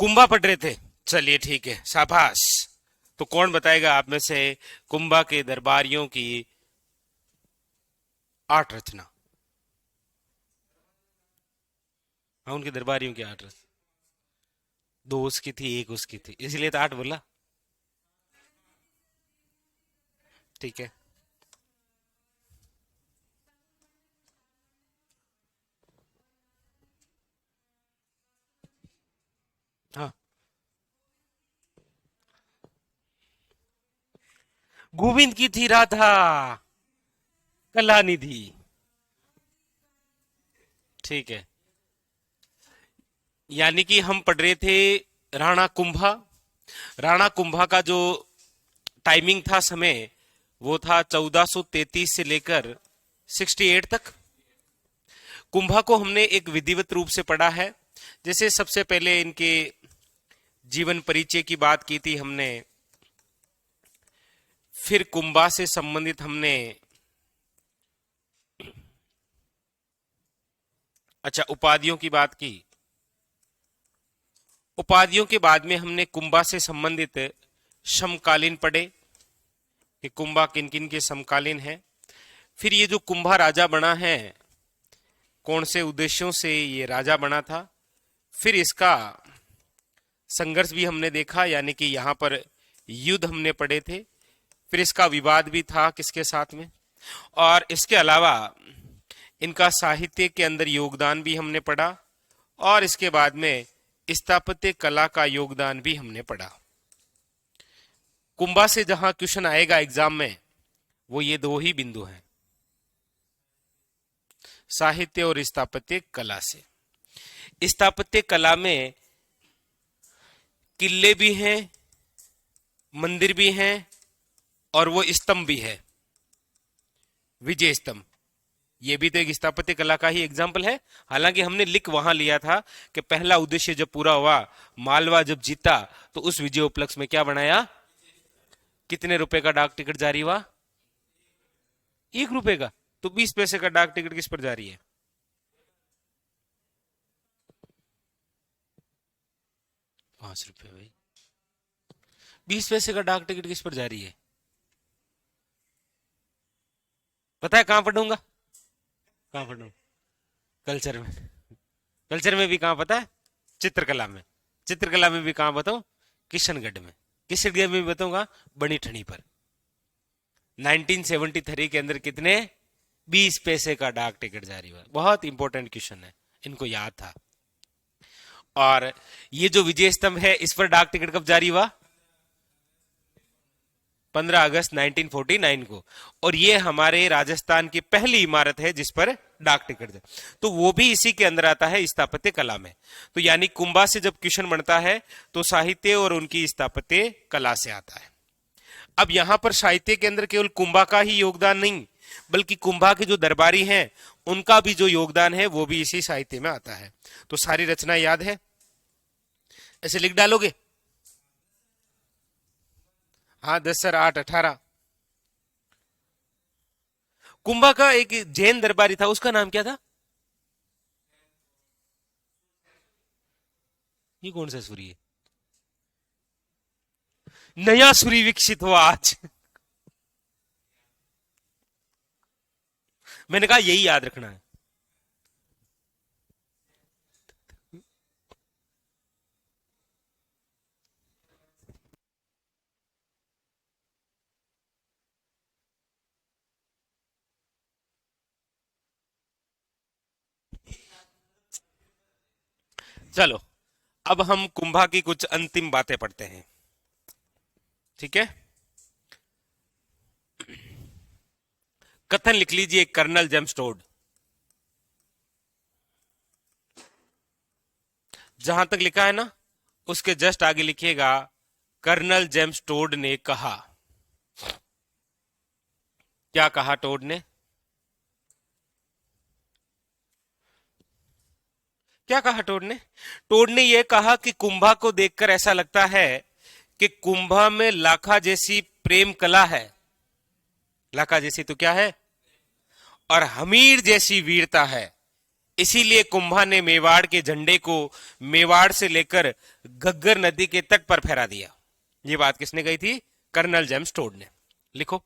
कुंभा पढ़ रहे थे, चलिए ठीक है, शाबाश। तो कौन बताएगा आप में से कुंभा के दरबारियों की 8 रचना? हाँ, उनके दरबारियों की 8 रचना। 2 उसकी थी, 1 उसकी थी, इसलिए तो 8 बोला। ठीक है। हाँ, गोविंद की थी राधा कलानिधि। ठीक है, यानी कि हम पढ़ रहे थे राणा कुंभा। राणा कुंभा का जो टाइमिंग था, समय, वो था 1433 से लेकर 68 तक। कुंभा को हमने एक विधिवत रूप से पढ़ा है। जैसे सबसे पहले इनके जीवन परिचय की बात की थी हमने, फिर कुंभा से संबंधित हमने अच्छा उपाधियों की बात की। उपाधियों के बाद में हमने कुंभा से संबंधित समकालीन पढ़े कि कुंभा किन किन के समकालीन है। फिर ये जो कुंभा राजा बना है, कौन से उद्देश्यों से ये राजा बना था, फिर इसका संघर्ष भी हमने देखा, यानी कि यहां पर युद्ध हमने पढ़े थे। फिर इसका विवाद भी था किसके साथ में, और इसके अलावा इनका साहित्य के अंदर योगदान भी हमने पढ़ा, और इसके बाद में स्थापत्य कला का योगदान भी हमने पढ़ा। कुंभा से जहां क्वेश्चन आएगा एग्जाम में, वो ये 2 ही बिंदु हैं, साहित्य और स्थापत्य कला से। स्थापत्य कला में किले भी हैं, मंदिर भी हैं, और वो स्तंभ भी है, विजय स्तंभ। ये भी तो एक स्थापत्य कला का ही एग्जाम्पल है। हालांकि हमने लिख वहां लिया था कि पहला उद्देश्य जब पूरा हुआ, मालवा जब जीता, तो उस विजय उपलक्ष्य में क्या बनाया? कितने रुपए का डाक टिकट जारी हुआ? 1 रुपए का। तो 20 पैसे का डाक टिकट किस पर जारी है? 5 रुपए भाई। 20 पैसे का डाक टिकट किस पर जारी है? पता है कहां पढ़ूंगा? कहां पढ़ूंगा? कल्चर में। कल्चर में भी कहां पता है? चित्रकला में। चित्रकला में भी कहां बताऊं? किशनगढ़ में। किशनगढ़ में भी बताऊंगा, बनी ठनी पर। 1973 के अंदर कितने? 20 पैसे का डाक टिकट जारी हुआ। बहुत इंपॉर्टेंट क्वेश्चन है, इनको याद था। और ये जो विजय स्तंभ है, इस पर डाक टिकट कब जारी हुआ? 15 अगस्त 1949 को। और ये हमारे राजस्थान की पहली इमारत है जिस पर डाक टिकट, तो वो भी इसी के अंदर आता है, स्थापत्य कला में। तो यानी कुंभा से जब क्वेश्चन बनता है तो साहित्य और उनकी स्थापत्य कला से आता है। अब यहां पर साहित्य के अंदर केवल कुंभा का ही योगदान नहीं, बल्कि कुंभा के जो दरबारी हैं उनका भी जो योगदान है वो भी इसी साहित्य में आता है। तो सारी रचना याद है? ऐसे लिख डालोगे? हाँ, 10 सर 8 18। कुंभा का एक जैन दरबारी था, उसका नाम क्या था? ये कौन सा सूरी है? नया सूरी विकसित हुआ आज। मैंने कहा यही याद रखना है। चलो, अब हम कुंभा की कुछ अंतिम बातें पढ़ते हैं, ठीक है? कथन लिख लीजिए, कर्नल जेम्स टोड। जहां तक लिखा है ना, उसके जस्ट आगे लिखिएगा, कर्नल जेम्स टोड ने कहा। क्या कहा टोड ने? क्या कहा टोड ने? टोड ने यह कहा कि कुंभा को देखकर ऐसा लगता है कि कुंभा में लाखा जैसी प्रेम कला है। लाखा जैसी तो क्या है? और हमीर जैसी वीरता है। इसीलिए कुंभा ने मेवाड़ के झंडे को मेवाड़ से लेकर घग्गर नदी के तट पर फहरा दिया। ये बात किसने कही थी? कर्नल जेम्स टोड ने। लिखो,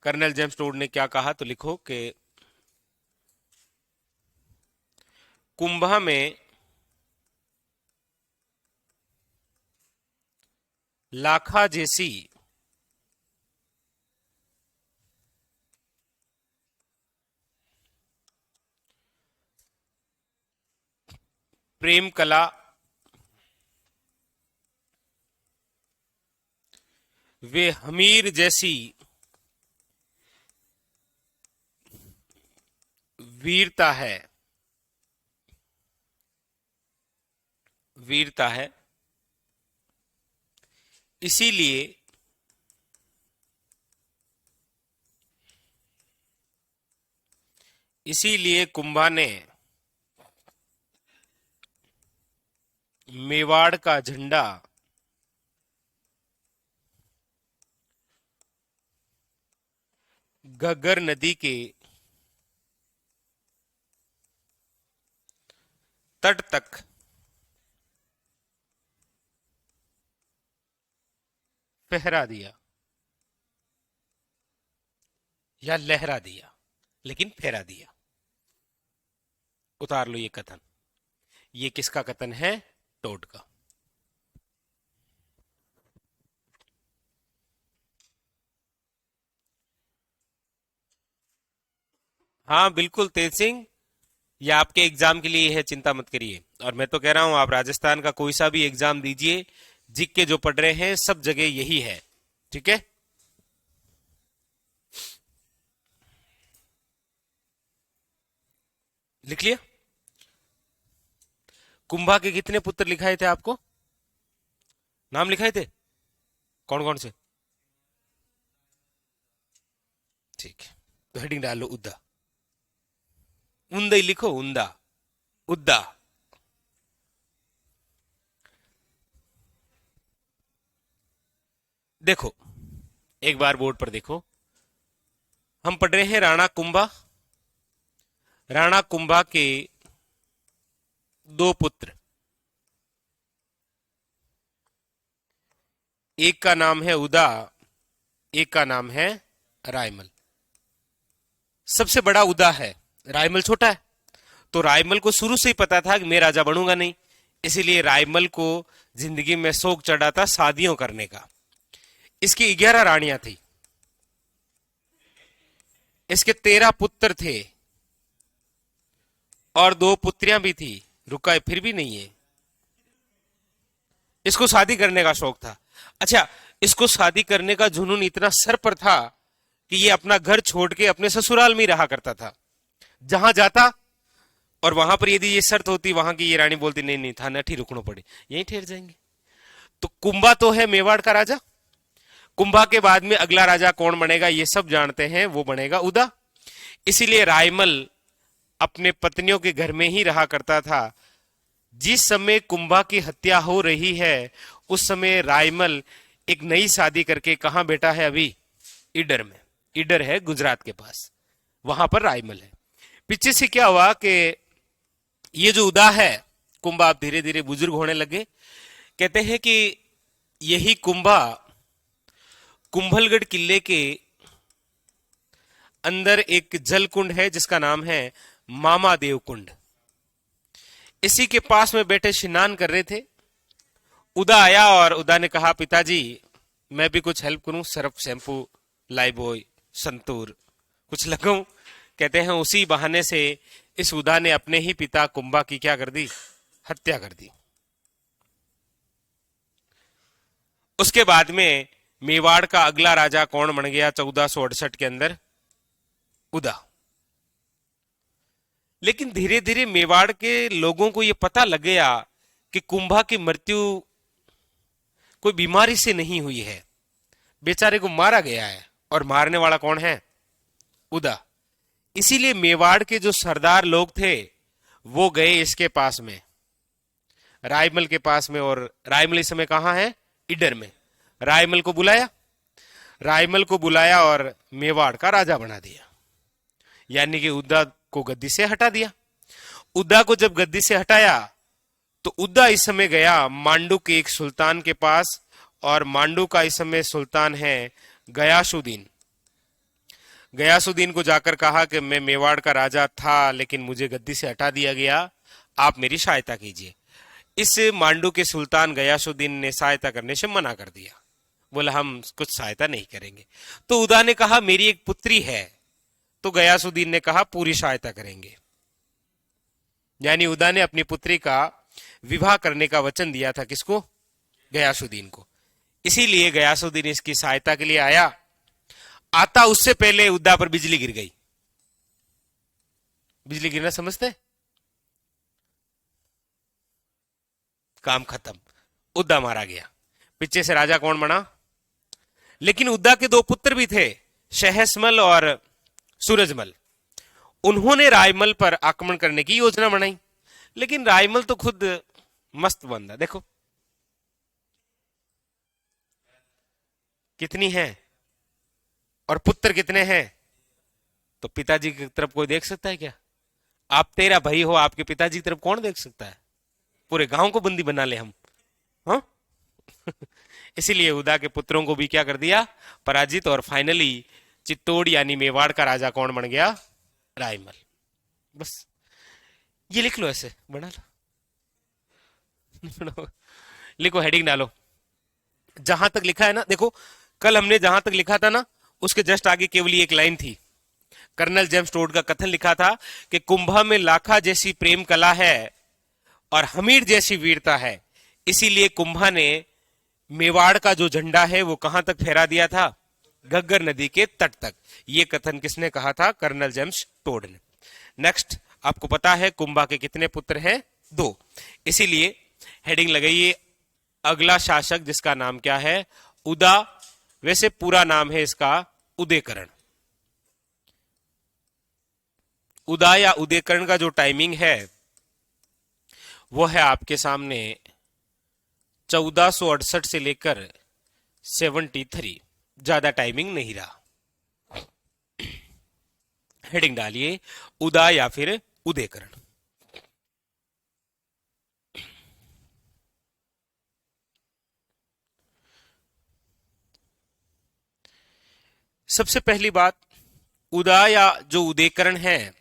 कर्नल जेम्स टोड ने क्या कहा, तो लिखो कि कुंभा में लाखा जैसी प्रेम कला वे हमीर जैसी वीरता है, वीरता है। इसीलिए इसीलिए कुंभा ने मेवाड़ का झंडा घग्गर नदी के तट तक फहरा दिया या लहरा दिया, लेकिन फहरा दिया। उतार लो ये कथन। ये किसका कथन है? टोड का। हाँ बिल्कुल तेज सिंह, ये आपके एग्जाम के लिए है, चिंता मत करिए। और मैं तो कह रहा हूं आप राजस्थान का कोई सा भी एग्जाम दीजिए, जिक के जो पढ़ रहे हैं सब जगह यही है। ठीक है, लिख लिया। कुंभा के कितने पुत्र लिखाए थे? आपको नाम लिखाए थे? कौन कौन से? ठीक है, तो हेडिंग डाल लो उद्दा। उंदा ही लिखो, उंदा, उद्दा। देखो एक बार बोर्ड पर देखो, हम पढ़ रहे हैं राणा कुंभा। राणा कुंभा के दो पुत्र, एक का नाम है उदा, एक का नाम है रायमल। सबसे बड़ा उदा है, रायमल छोटा है। तो रायमल को शुरू से ही पता था कि मैं राजा बनूंगा नहीं, इसीलिए रायमल को जिंदगी में शौक चढ़ा था शादियों करने का। इसकी 11 रानियां थी, इसके 13 पुत्र थे और 2 पुत्रियां भी थी। रुका है फिर भी नहीं है, इसको शादी करने का शौक था। अच्छा, इसको शादी करने का जुनून इतना सर पर था कि ये अपना घर छोड़ के अपने ससुराल में ही रहा करता था। जहां जाता और वहां पर यदि ये शर्त होती, वहां की ये रानी बोलती नहीं नहीं था नठी रुकना पड़े, यहीं ठहर जाएंगे। तो कुंभा तो है मेवाड़ का राजा। कुंभा के बाद में अगला राजा कौन बनेगा ये सब जानते हैं, वो बनेगा उदा। इसीलिए रायमल अपने पत्नियों के घर में ही रहा करता था। जिस समय कुंभा की हत्या हो रही है उस समय रायमल एक नई शादी करके कहां बैठा है? अभी ईडर में। ईडर है गुजरात के पास, वहां पर रायमल है। पीछे से क्या हुआ कि ये जो उदा है, कुंभा धीरे धीरे बुजुर्ग होने लगे। कहते हैं कि यही कुंभा कुंभलगढ़ किले के अंदर एक जल कुंड है जिसका नाम है मामा देव कुंड। इसी के पास में बैठे स्नान कर रहे थे। उदा आया और उदा ने कहा पिताजी मैं भी कुछ हेल्प करूं, सर्फ शैम्पू लाइबॉय संतूर कुछ लगाऊं। कहते हैं उसी बहाने से इस उदा ने अपने ही पिता कुंभा की क्या कर दी? हत्या कर दी। उसके बाद में मेवाड़ का अगला राजा कौन बन गया 1468 के अंदर? उदा। लेकिन धीरे धीरे मेवाड़ के लोगों को यह पता लग गया कि कुंभा की मृत्यु कोई बीमारी से नहीं हुई है, बेचारे को मारा गया है। और मारने वाला कौन है? उदा। इसीलिए मेवाड़ के जो सरदार लोग थे वो गए इसके पास में, रायमल के पास में। और रायमल इस समय कहां है? ईडर में। रायमल को बुलाया, रायमल को बुलाया और मेवाड़ का राजा बना दिया। यानी कि उदा को गद्दी से हटा दिया। उद्दा को जब गद्दी से हटाया तो उद्दा इस समय गया मांडू के एक सुल्तान के पास, और मांडू का इस समय सुल्तान है गयासुद्दीन। गयासुद्दीन को जाकर कहा कि मैं मेवाड़ का राजा था लेकिन मुझे गद्दी से हटा दिया गया, आप मेरी सहायता कीजिए। इस मांडू के सुल्तान गयासुद्दीन ने सहायता करने से मना कर दिया, बोला हम कुछ सहायता नहीं करेंगे। तो उदा ने कहा मेरी एक पुत्री है, तो गयासुद्दीन ने कहा पूरी सहायता करेंगे। यानी उदा ने अपनी पुत्री का विवाह करने का वचन दिया था, किसको? गयासुद्दीन को। इसीलिए गयासुद्दीन इसकी सहायता के लिए आया। आता उससे पहले उद्दा पर बिजली गिर गई। बिजली गिरना समझते? काम खत्म, उद्दा मारा गया। पीछे से राजा कौन बना? लेकिन उद्दा के दो पुत्र भी थे, सहसमल और सूरजमल। उन्होंने रायमल पर आक्रमण करने की योजना बनाई, लेकिन रायमल तो खुद मस्त बंदा, देखो कितनी है और पुत्र कितने हैं। तो पिताजी की तरफ कोई देख सकता है क्या? आप तेरा भाई हो, आपके पिताजी की तरफ कौन देख सकता है? पूरे गांव को बंदी बना ले हम, हाँ? इसीलिए उदा के पुत्रों को भी क्या कर दिया? पराजित। और फाइनली चित्तौड़ यानी मेवाड़ का राजा कौन बन गया? रायमल। बस ये लिख लो, ऐसे बना लो। लिखो, हेडिंग डालो। जहां तक लिखा है ना, देखो कल हमने जहां तक लिखा था ना उसके जस्ट आगे केवल एक लाइन थी। कर्नल जेम्स टोड का कथन लिखा था कि कुंभा में लाखा जैसी प्रेम कला है और हमीर जैसी वीरता है, इसीलिए कुंभा ने मेवाड़ का जो झंडा है वो कहां तक फहरा दिया था? घग्गर नदी के तट तक। ये कथन किसने कहा था? कर्नल जेम्स टोड ने। नेक्स्ट, आपको पता है कुंभा के कितने पुत्र हैं? 2। इसीलिए हेडिंग लगाइए अगला शासक जिसका नाम क्या है? उदा। वैसे पूरा नाम है इसका उदयकरण। उदा या उदयकरण का जो टाइमिंग है वो है आपके सामने 1468 से लेकर 73। ज्यादा टाइमिंग नहीं रहा। हेडिंग डालिए उदा या फिर उदयकरण। सबसे पहली बात, उदा या जो उदयकरण है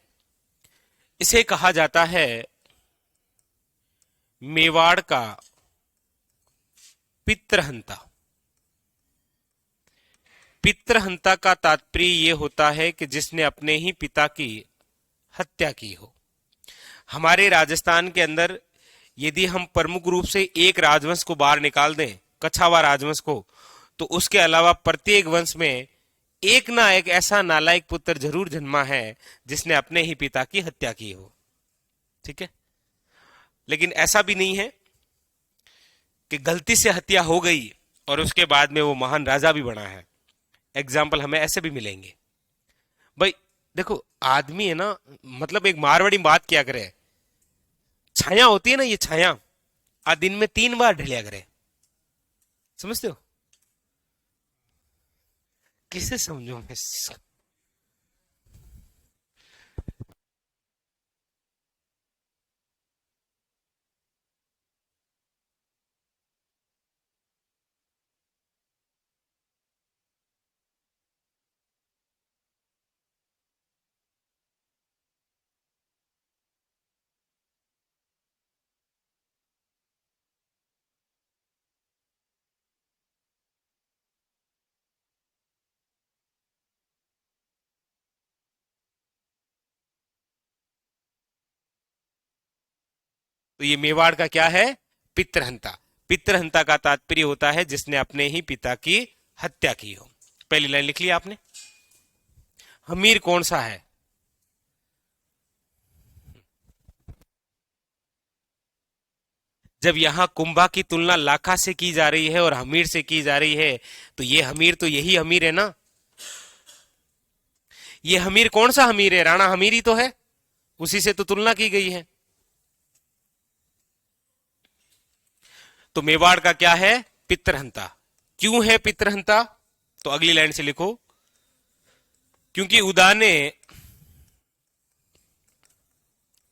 इसे कहा जाता है मेवाड़ का पितृहंता। पितृहंता का तात्पर्य यह होता है कि जिसने अपने ही पिता की हत्या की हो। हमारे राजस्थान के अंदर यदि हम प्रमुख रूप से एक राजवंश को बाहर निकाल दें, कछावा राजवंश को, तो उसके अलावा प्रत्येक वंश में एक ना एक ऐसा नालायक पुत्र जरूर जन्मा है जिसने अपने ही पिता की हत्या की हो। ठीक है? लेकिन ऐसा भी नहीं है कि गलती से हत्या हो गई और उसके बाद में वो महान राजा भी बना है। एग्जाम्पल हमें ऐसे भी मिलेंगे। भाई देखो, आदमी है ना, मतलब एक मारवाड़ी बात क्या करे, छाया होती है ना, ये छाया आज दिन में 3 बार ढलिया करे। समझते हो? किसे समझो मैं? तो ये मेवाड़ का क्या है? पितृहंता। पितृहंता का तात्पर्य होता है जिसने अपने ही पिता की हत्या की हो। पहली लाइन लिख लिया आपने। हमीर कौन सा है? जब यहां कुंभा की तुलना लाखा से की जा रही है और हमीर से की जा रही है, तो ये हमीर तो यही हमीर है ना। ये हमीर कौन सा हमीर है? राणा हमीर ही तो है, उसी से तो तुलना की गई है। तो मेवाड़ का क्या है? पितृहंता। क्यों है पितृहंता? तो अगली लाइन से लिखो, क्योंकि उदा ने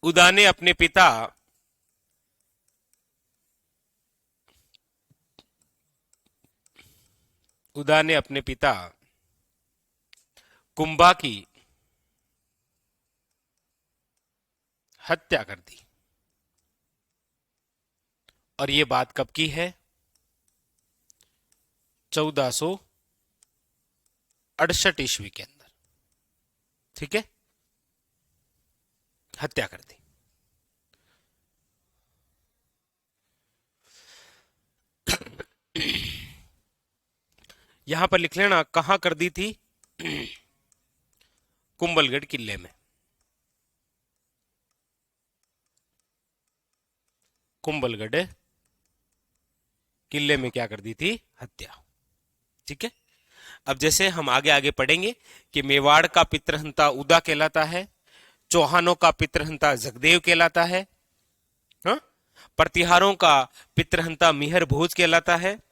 उदा ने अपने पिता उदा ने अपने पिता कुंभा की हत्या कर दी। और ये बात कब की है? 1468 ईस्वी के अंदर। ठीक है, हत्या कर दी। यहां पर लिख लेना कहां कर दी थी? कुंभलगढ़ किले में। कुंभलगढ़ किले में क्या कर दी थी? हत्या। ठीक है, अब जैसे हम आगे आगे पढ़ेंगे कि मेवाड़ का पितृहंता उदा कहलाता है, चौहानों का पितृहंता जगदेव कहलाता है, हाँ? प्रतिहारों का पितृहंता मिहर भोज कहलाता है।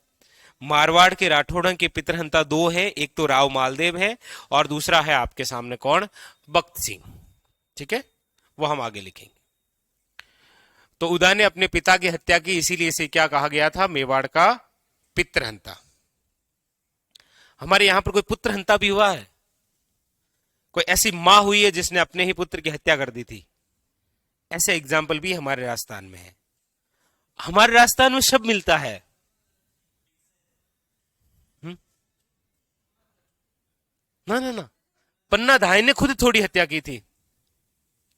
मारवाड़ के राठौड़ों के पितृहंता दो है, एक तो राव मालदेव है और दूसरा है आपके सामने कौन? बख्त सिंह। ठीक है, वो हम आगे लिखेंगे। तो उदा ने अपने पिता की हत्या की, इसीलिए इसे क्या कहा गया था? मेवाड़ का पितृहंता। हमारे यहां पर कोई पुत्रहंता भी हुआ है? कोई ऐसी मां हुई है जिसने अपने ही पुत्र की हत्या कर दी थी? ऐसे एग्जाम्पल भी हमारे राजस्थान में है। हमारे राजस्थान में सब मिलता है। ना ना ना, पन्ना धाई ने खुद थोड़ी हत्या की थी।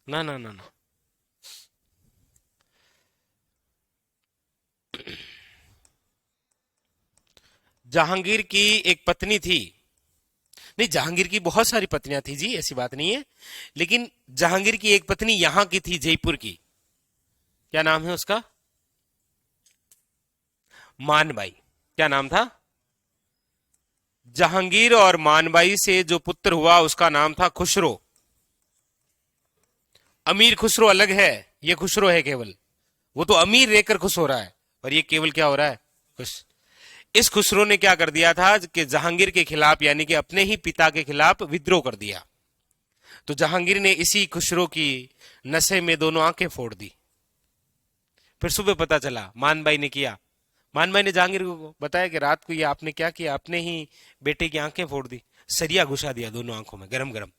ना ना ना ना, जहांगीर की एक पत्नी थी। नहीं, जहांगीर की बहुत सारी पत्नियां थी जी, ऐसी बात नहीं है, लेकिन जहांगीर की एक पत्नी यहां की थी, जयपुर की। क्या नाम है उसका? मानबाई। क्या नाम था? जहांगीर और मानबाई से जो पुत्र हुआ उसका नाम था खुसरो। अमीर खुसरो अलग है, ये खुसरो है केवल। वो तो अमीर रहकर खुश हो रहा है और ये केवल क्या हो रहा है? खुश। इस खुसरो ने क्या कर दिया था कि जहांगीर के खिलाफ, यानी कि अपने ही पिता के खिलाफ विद्रोह कर दिया। तो जहांगीर ने इसी खुसरो की नशे में दोनों आंखें फोड़ दी। फिर सुबह पता चला मानबाई ने किया। मानबाई ने जहांगीर को बताया कि रात को ये आपने क्या किया? अपने ही बेटे की आंखें फोड़ दी, सरिया घुसा दिया दोनों आंखों में गरम गरम।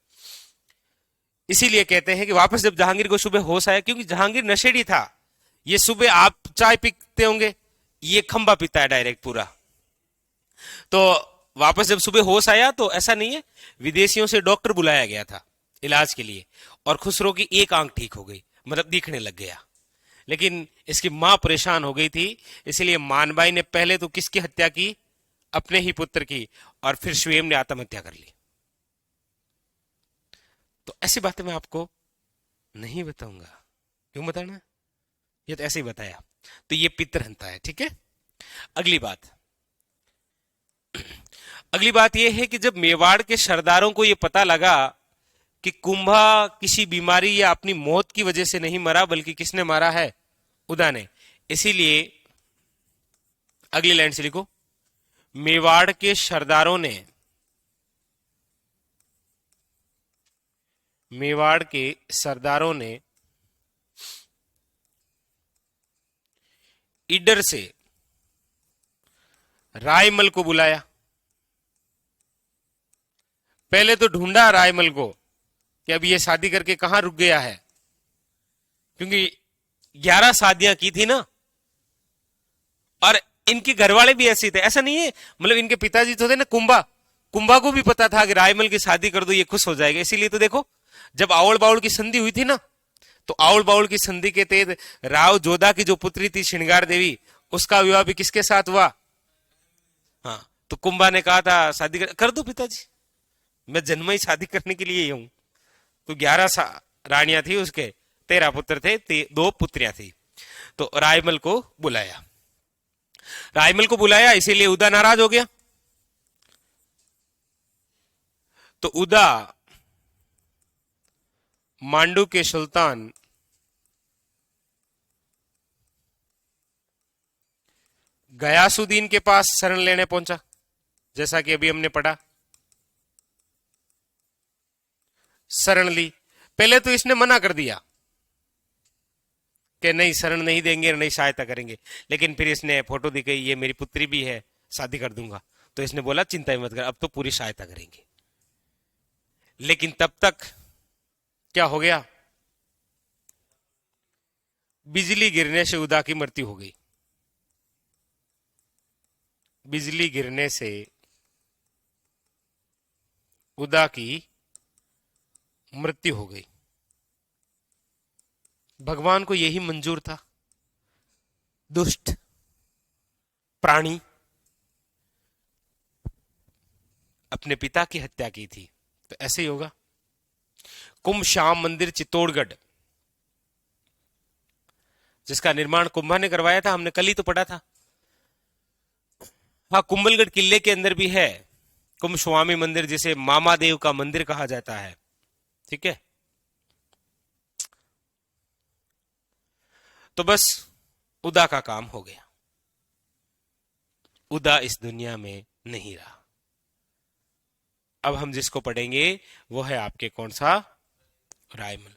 इसीलिए कहते हैं कि वापस जब जहांगीर को सुबह होश आया, क्योंकि जहांगीर नशेड़ी था, ये सुबह आप चाय पीते होंगे, ये खंबा पीता है डायरेक्ट पूरा। तो वापस जब सुबह होश आया तो ऐसा नहीं है, विदेशियों से डॉक्टर बुलाया गया था इलाज के लिए, और खुसरो की एक आंख ठीक हो गई, मतलब दिखने लग गया। लेकिन इसकी मां परेशान हो गई थी, इसलिए मानबाई ने पहले तो किसकी हत्या की? अपने ही पुत्र की, और फिर स्वयं ने आत्महत्या कर ली। तो ऐसी बातें मैं आपको नहीं बताऊंगा। क्यों बताना? ये तो ऐसे ही बताया। तो ये पितृहंता है। ठीक है, अगली बात। अगली बात यह है कि जब मेवाड़ के सरदारों को यह पता लगा कि कुंभा किसी बीमारी या अपनी मौत की वजह से नहीं मरा, बल्कि किसने मारा है? उदा ने। इसीलिए अगली लाइन से लिखो, मेवाड़ के सरदारों ने, मेवाड़ के सरदारों ने ईडर से रायमल को बुलाया। पहले तो ढूंढा रायमल को कि अब ये शादी करके कहां रुक गया है, क्योंकि 11 शादियां की थी ना, और इनके घरवाले भी ऐसे थे। ऐसा नहीं है, मतलब इनके पिताजी तो थे ना कुंभा, कुंभा को भी पता था कि रायमल की शादी कर दो ये खुश हो जाएगा। इसीलिए तो देखो, जब आवड़ बावड़ की संधि हुई थी ना, तो आवड़ बावड़ की संधि के तहत राव जोधा की जो पुत्री थी श्रृंगार देवी, उसका विवाह भी किसके साथ हुआ? हाँ, तो कुंभा ने कहा था शादी कर दो पिताजी, मैं जन्म ही शादी करने के लिए ही हूं। तो 11 रानियां थी उसके, 13 पुत्र थे, 2 पुत्रियां थी। तो रायमल को बुलाया। रायमल को बुलाया, इसीलिए उदा नाराज हो गया। तो उदा मांडू के सुल्तान गयासुद्दीन के पास शरण लेने पहुंचा, जैसा कि अभी हमने पढ़ा। शरण ली। पहले तो इसने मना कर दिया कि नहीं शरण नहीं देंगे, नहीं सहायता करेंगे। लेकिन फिर इसने फोटो दिखाई, ये मेरी पुत्री भी है, शादी कर दूंगा। तो इसने बोला चिंता ही मत कर, अब तो पूरी सहायता करेंगे। लेकिन तब तक क्या हो गया, बिजली गिरने से उदा की मृत्यु हो गई। बिजली गिरने से उदा की मृत्यु हो गई। भगवान को यही मंजूर था। दुष्ट प्राणी अपने पिता की हत्या की थी, तो ऐसे ही होगा। कुंभ श्याम मंदिर चित्तौड़गढ़, जिसका निर्माण कुंभा ने करवाया था, हमने कल ही तो पढ़ा था। हाँ, कुंभलगढ़ किले के अंदर भी है कुंभ स्वामी मंदिर, जिसे मामादेव का मंदिर कहा जाता है। ठीक है, तो बस उदा का काम हो गया। उदा इस दुनिया में नहीं रहा। अब हम जिसको पढ़ेंगे वो है आपके कौन सा, रायमल।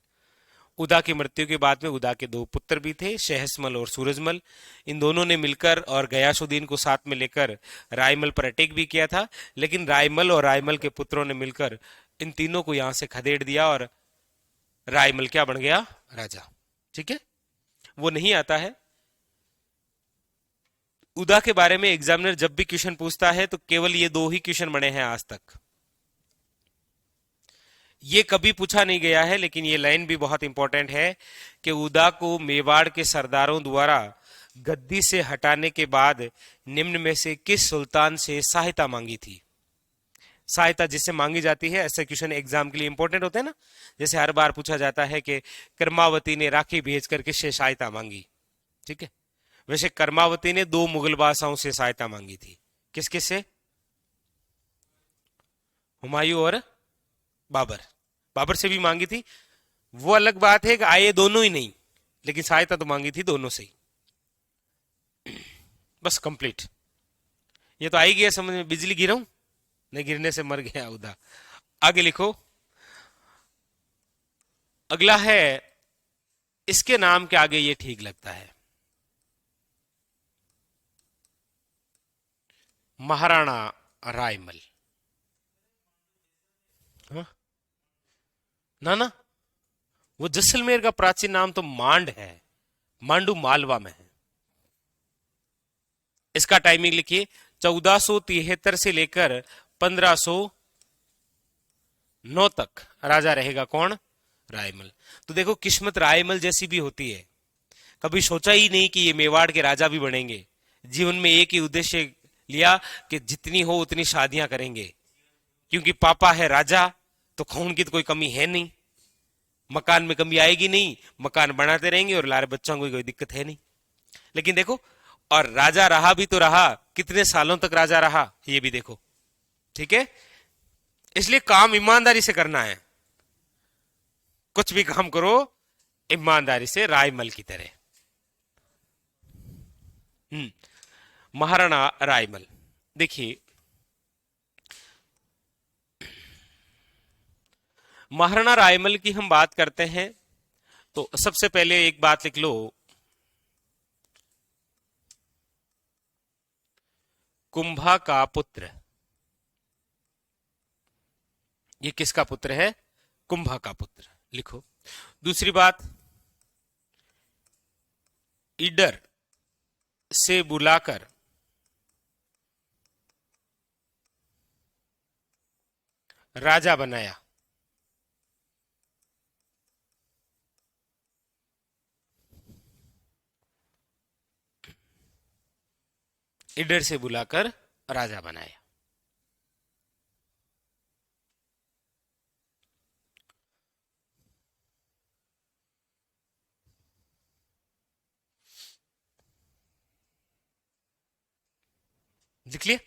उदा की मृत्यु के बाद में उदा के दो पुत्र भी थे, सहसमल और सूरजमल। इन दोनों ने मिलकर और गयासुद्दीन को साथ में लेकर रायमल पर अटैक भी किया था। लेकिन रायमल और रायमल के पुत्रों ने मिलकर इन तीनों को यहां से खदेड़ दिया और रायमल क्या बन गया, राजा। ठीक है, वो नहीं आता है। उदा के बारे में एग्जामिनर जब भी क्वेश्चन पूछता है तो केवल ये दो ही क्वेश्चन बने हैं आज तक। ये कभी पूछा नहीं गया है, लेकिन ये लाइन भी बहुत इंपॉर्टेंट है कि उदा को मेवाड़ के सरदारों द्वारा गद्दी से हटाने के बाद निम्न में से किस सुल्तान से सहायता मांगी थी। सहायता जिससे मांगी जाती है, ऐसे क्वेश्चन एग्जाम के लिए इंपॉर्टेंट होते हैं ना। जैसे हर बार पूछा जाता है कि कर्मावती ने राखी भेजकर किससे सहायता मांगी। ठीक है, वैसे कर्मावती ने दो मुगल बादशाहों से सहायता मांगी थी। किस किस से, हुमायूं और बाबर। बाबर से भी मांगी थी, वो अलग बात है कि आए दोनों ही नहीं, लेकिन सहायता तो मांगी थी दोनों से ही। बस कंप्लीट। ये तो आई गया समझ में। बिजली गिराऊं, नहीं गिरने से मर गया उदा। आगे लिखो, अगला है, इसके नाम के आगे ये ठीक लगता है, महाराणा रायमल। हाँ? ना ना, वो जैसलमेर का प्राचीन नाम तो मांड है, मांडू मालवा में है। इसका टाइमिंग लिखिए, 1473 से लेकर 1509 तक राजा रहेगा कौन, रायमल। तो देखो, किस्मत रायमल जैसी भी होती है। कभी सोचा ही नहीं कि ये मेवाड़ के राजा भी बनेंगे। जीवन में एक ही उद्देश्य लिया कि जितनी हो उतनी शादियां करेंगे, क्योंकि पापा है राजा तो खून की तो कोई कमी है नहीं, मकान में कमी आएगी नहीं, मकान बनाते रहेंगे और लारे बच्चों को कोई दिक्कत है नहीं। लेकिन देखो, और राजा रहा भी तो रहा, कितने सालों तक राजा रहा ये भी देखो। ठीक है, इसलिए काम ईमानदारी से करना है। कुछ भी काम करो ईमानदारी से, रायमल की तरह। महाराणा रायमल, देखिए महाराणा रायमल की हम बात करते हैं तो सबसे पहले एक बात लिख लो, कुंभा का पुत्र। ये किसका पुत्र है, कुंभा का पुत्र, लिखो। दूसरी बात, ईडर से बुलाकर राजा बनाया। ईडर से बुलाकर राजा बनाया। लिख लिए।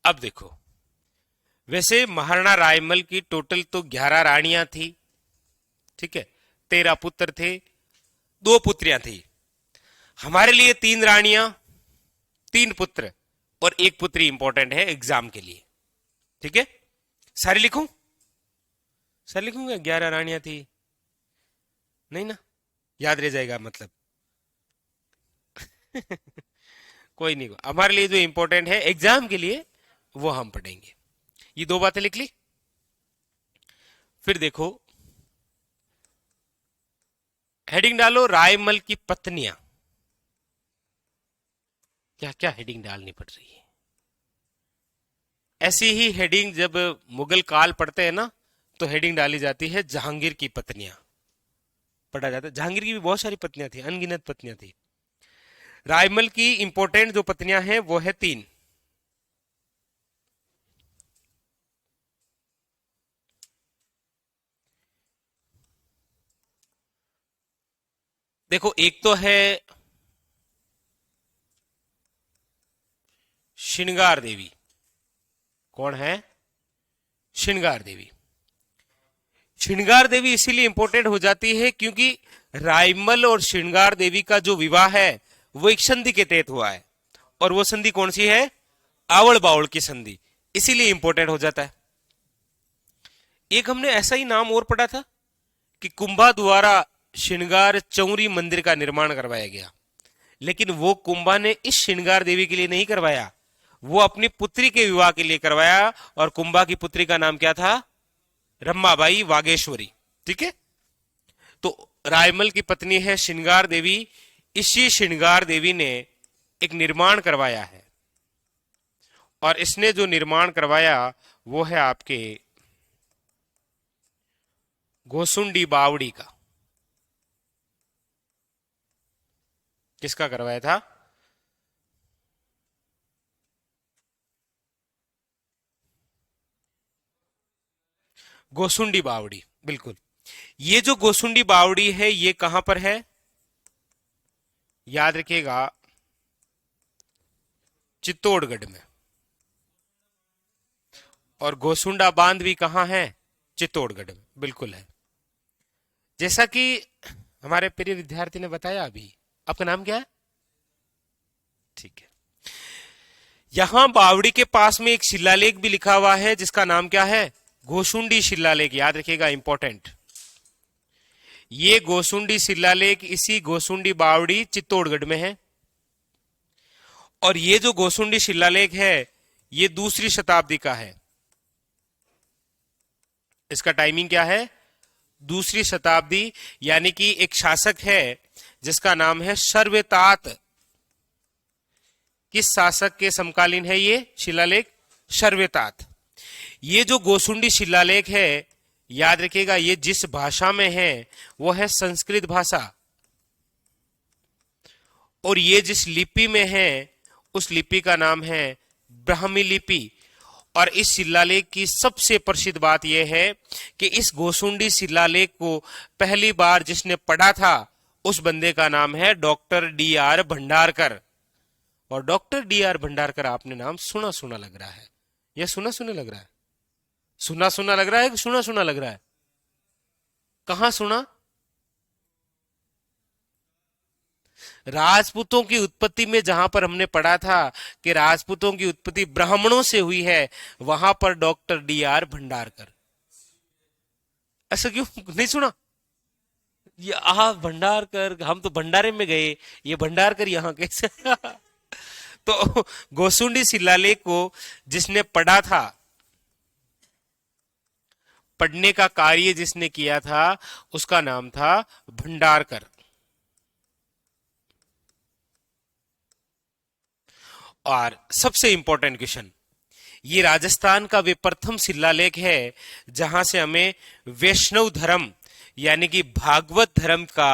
अब देखो, वैसे महाराणा रायमल की टोटल तो 11 रानियां थी। ठीक है, 13 पुत्र थे, 2 पुत्रियां थी। हमारे लिए 3 रानियां, 3 पुत्र और 1 पुत्री इंपॉर्टेंट है एग्जाम के लिए। ठीक है, सारी लिखूं, सर लिखूंगा 11 रानियां थी, नहीं ना, याद रह जाएगा मतलब। कोई नहीं, हमारे लिए जो इंपॉर्टेंट है एग्जाम के लिए वो हम पढ़ेंगे। ये दो बातें लिख ली। फिर देखो, हेडिंग डालो रायमल की पत्नियां। क्या क्या हेडिंग डालनी पड़ रही है। ऐसी ही हेडिंग जब मुगल काल पढ़ते हैं ना, तो हेडिंग डाली जाती है जहांगीर की पत्नियां, पढ़ा जाता है। जहांगीर की भी बहुत सारी पत्नियां थी, अनगिनत पत्नियां थी। रायमल की इंपॉर्टेंट जो पत्नियां हैं वो है 3। देखो, एक तो है श्रृंगार देवी। कौन है? श्रृंगार देवी। श्रृंगार देवी इसीलिए इंपॉर्टेंट हो जाती है क्योंकि रायमल और श्रृंगार देवी का जो विवाह है वो एक संधि के तहत हुआ है, और वो संधि कौन सी है? आवड़ बावड़ की संधि, इसीलिए इंपॉर्टेंट हो जाता है। एक हमने ऐसा ही नाम और पढ़ा था कि कुंभा द्वारा श्रृंगार चौरी मंदिर का निर्माण करवाया गया, लेकिन वो कुंभा ने इस श्रृंगार देवी के लिए नहीं करवाया, वो अपनी पुत्री के विवाह के लिए करवाया। और कुंभा की पुत्री का नाम क्या था? रम्माबाई वागेश्वरी। ठीक है, तो रायमल की पत्नी है श्रृंगार देवी। इसी श्रृंगार देवी ने एक निर्माण करवाया है, और इसने जो निर्माण करवाया वो है आपके गोसुंडी बावड़ी का। किसका करवाया था? गोसुंडी बावड़ी, बिल्कुल। ये जो गोसुंडी बावड़ी है ये कहां पर है? याद रखिएगा, चित्तौड़गढ़ में। और गोसुंडा बांध भी कहां है? चित्तौड़गढ़ में, बिल्कुल है। जैसा कि हमारे प्रिय विद्यार्थी ने बताया अभी। आपका नाम क्या है? ठीक है। यहां बावड़ी के पास में एक शिलालेख भी लिखा हुआ है जिसका नाम क्या है? गोसुंडी शिलालेख। याद रखिएगा, इंपॉर्टेंट। ये गोसुंडी शिलालेख इसी गोसुंडी बावड़ी चित्तौड़गढ़ में है। और ये जो गोसुंडी शिलालेख है ये 2री शताब्दी का है। इसका टाइमिंग क्या है? 2री शताब्दी, यानी कि एक शासक है जिसका नाम है शर्वेतात। किस शासक के समकालीन है ये शिलालेख? शर्वेतात। ये जो गोसुंडी शिलालेख है, याद रखिएगा, ये जिस भाषा में है वो है संस्कृत भाषा, और ये जिस लिपि में है उस लिपि का नाम है ब्राह्मी लिपि। और इस शिलालेख की सबसे प्रसिद्ध बात यह है कि इस गोसुंडी शिलालेख को पहली बार जिसने पढ़ा था उस बंदे का नाम है डॉक्टर डी.आर. भंडारकर। और डॉक्टर डी.आर. भंडारकर, आपने नाम सुना सुना लग रहा है, यह सुना सुना लग रहा है? सुना सुना लग रहा है कि सुना सुना लग रहा है? कहां सुना? राजपूतों की उत्पत्ति में जहां पर हमने पढ़ा था कि राजपूतों की उत्पत्ति ब्राह्मणों से हुई है, वहां पर डॉक्टर डी.आर. भंडारकर। ऐसा क्यों नहीं सुना? ये भंडारकर, हम तो भंडारे में गए, ये भंडारकर यहां कैसे? तो गोसुंडी शिलालेख को जिसने पढ़ा था, पढ़ने का कार्य जिसने किया था, उसका नाम था भंडारकर। और सबसे इंपॉर्टेंट क्वेश्चन, ये राजस्थान का वे प्रथम शिलालेख है जहां से हमें वैष्णव धर्म यानी कि भागवत धर्म का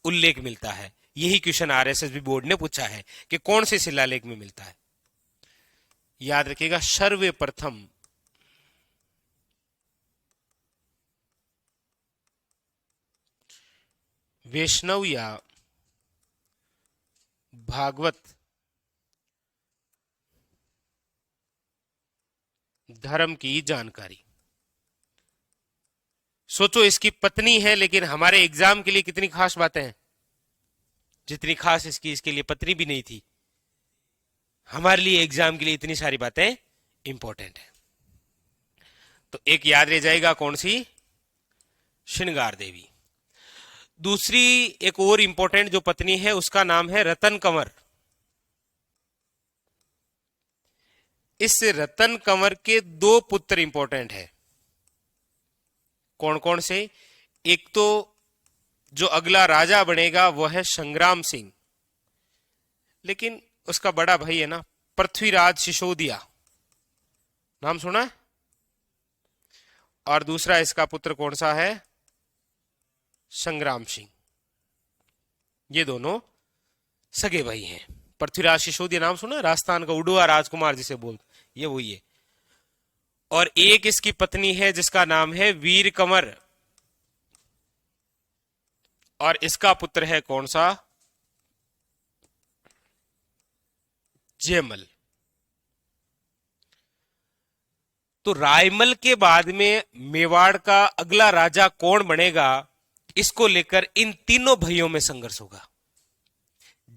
उल्लेख मिलता है। यही क्वेश्चन आरएसएस बोर्ड ने पूछा है कि कौन से शिलालेख में मिलता है। याद रखिएगा, सर्वप्रथम वैष्णव या भागवत धर्म की जानकारी। सोचो, इसकी पत्नी है, लेकिन हमारे एग्जाम के लिए कितनी खास बातें हैं। जितनी खास इसकी, इसके लिए पत्नी भी नहीं थी, हमारे लिए एग्जाम के लिए इतनी सारी बातें इंपॉर्टेंट है। तो एक याद रह जाएगा, कौन सी? श्रृंगार देवी। दूसरी एक और इंपॉर्टेंट जो पत्नी है उसका नाम है रतन कंवर। इस रतन कंवर के दो पुत्र इंपॉर्टेंट है। कौन कौन से? एक तो जो अगला राजा बनेगा वह है संग्राम सिंह, लेकिन उसका बड़ा भाई है ना पृथ्वीराज सिसोदिया, नाम सुना है? और दूसरा इसका पुत्र कौन सा है? संग्राम सिंह। ये दोनों सगे भाई हैं। पृथ्वीराज सिसोदिया नाम सुना है? राजस्थान का उड़ुआ राजकुमार जिसे बोलते, ये वही है। और एक इसकी पत्नी है जिसका नाम है वीर कंवर, और इसका पुत्र है कौन सा? जयमल। तो रायमल के बाद में मेवाड़ का अगला राजा कौन बनेगा, इसको लेकर इन तीनों भाइयों में संघर्ष होगा।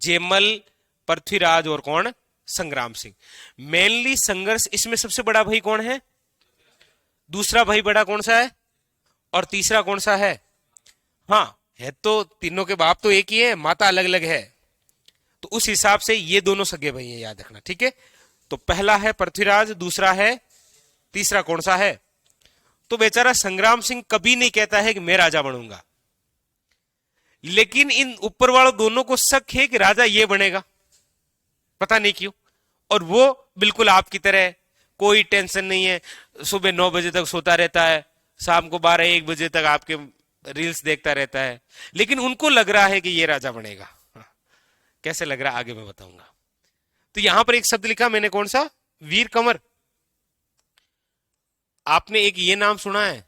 जयमल, पृथ्वीराज और कौन? संग्राम सिंह। मेनली संघर्ष इसमें सबसे बड़ा भाई कौन है? दूसरा भाई बड़ा कौन सा है? और तीसरा कौन सा है? हाँ, है तो तीनों के बाप तो एक ही है, माता अलग अलग है। तो उस हिसाब से ये दोनों सगे भाई हैं, याद रखना, ठीक है। तो पहला है पृथ्वीराज, दूसरा है, तीसरा कौन सा है? तो बेचारा संग्राम सिंह कभी नहीं कहता है कि मैं राजा बनूंगा, लेकिन इन ऊपर वालों दोनों को शक है कि राजा ये बनेगा, पता नहीं क्यों। और वो बिल्कुल आपकी तरह, कोई टेंशन नहीं है, सुबह 9 बजे तक सोता रहता है, शाम को 12-1 बजे तक आपके रील्स देखता रहता है, लेकिन उनको लग रहा है कि ये राजा बनेगा। कैसे लग रहा आगे मैं बताऊंगा। तो यहां पर एक शब्द लिखा मैंने, कौन सा? वीर कंवर। आपने एक ये नाम सुना है,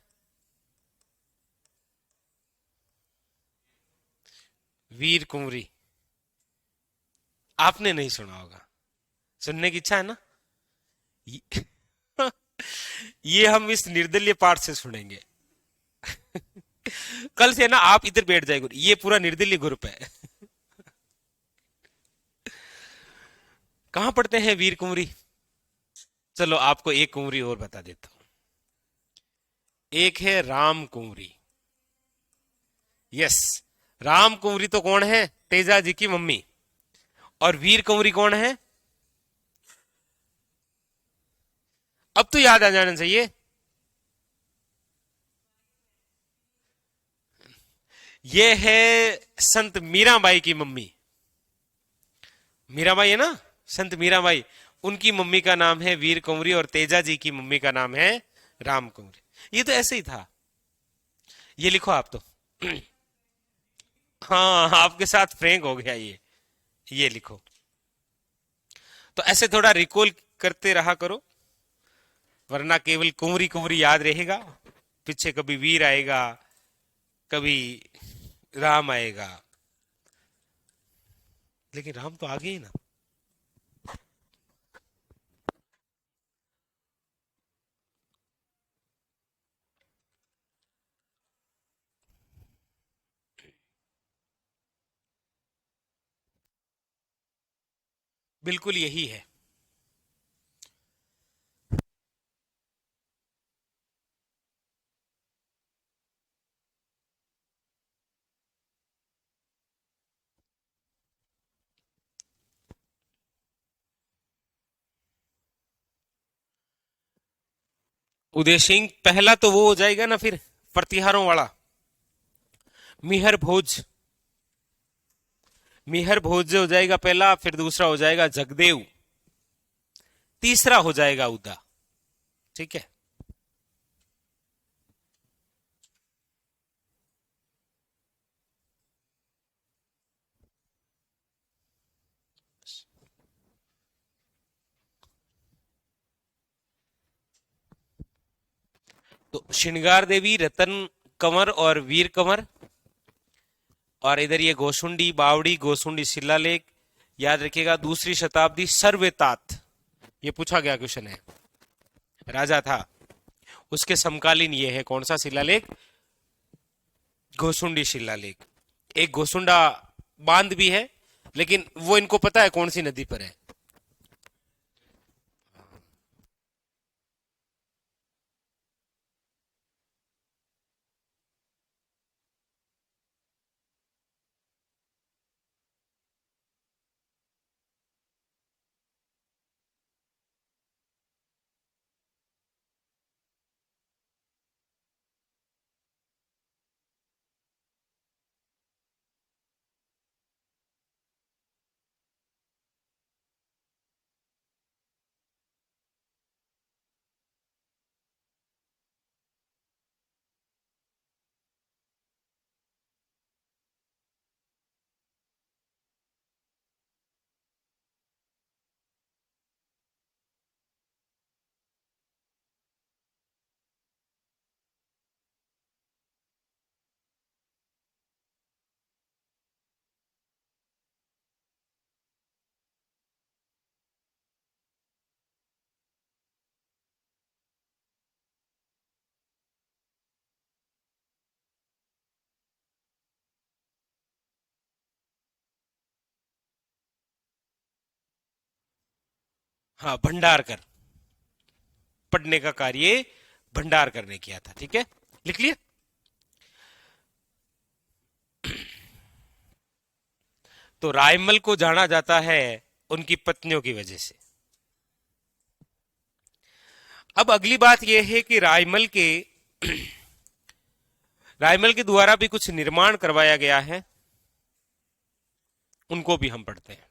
वीर कुंवरी? आपने नहीं सुना होगा, सुनने की इच्छा है ना? ये, ये हम इस निर्दलीय पाठ से सुनेंगे। कल से ना आप इधर बैठ जाएंगे, ये पूरा निर्दलीय ग्रुप है। कहां पढ़ते हैं वीर कुंवरी? चलो आपको एक कुंवरी और बता देता हूं। एक है राम कुंवरी। यस, राम कुंवरी तो कौन है? तेजा जी की मम्मी। और वीर कुंवरी कौन है? अब तो याद आ जाना चाहिए। ये है संत मीराबाई की मम्मी। मीराबाई है ना, संत मीराबाई, उनकी मम्मी का नाम है वीर कुंवरी, और तेजा जी की मम्मी का नाम है राम कुंवरी। ये तो ऐसे ही था। ये लिखो आप तो। हाँ, आपके साथ फ्रैंक हो गया ये लिखो। तो ऐसे थोड़ा रिकॉल करते रहा करो, वरना केवल कुंवरी कुंवरी याद रहेगा, पीछे कभी वीर आएगा, कभी राम आएगा, लेकिन राम तो आगे ही ना। बिल्कुल यही है। उदय सिंह पहला तो वो हो जाएगा ना, फिर प्रतिहारों वाला मिहर भोज। मिहर भोज हो जाएगा पहला, फिर दूसरा हो जाएगा जगदेव, तीसरा हो जाएगा उदा। ठीक है। तो श्रृंगार देवी, रतन कंवर और वीर कंवर, और इधर ये गोसुंडी बावड़ी, गोसुंडी शिलालेख, याद रखिएगा 2री शताब्दी सर्वेतात, ये पूछा गया क्वेश्चन है। राजा था, उसके समकालीन ये है कौन सा शिलालेख? घोसुंडी शिलालेख। एक घोसुंडा बांध भी है, लेकिन वो इनको पता है कौन सी नदी पर है। हाँ, भंडार कर, पढ़ने का कार्य भंडारकर ने किया था। ठीक है, लिख लिया। तो रायमल को जाना जाता है उनकी पत्नियों की वजह से। अब अगली बात यह है कि रायमल के द्वारा भी कुछ निर्माण करवाया गया है, उनको भी हम पढ़ते हैं।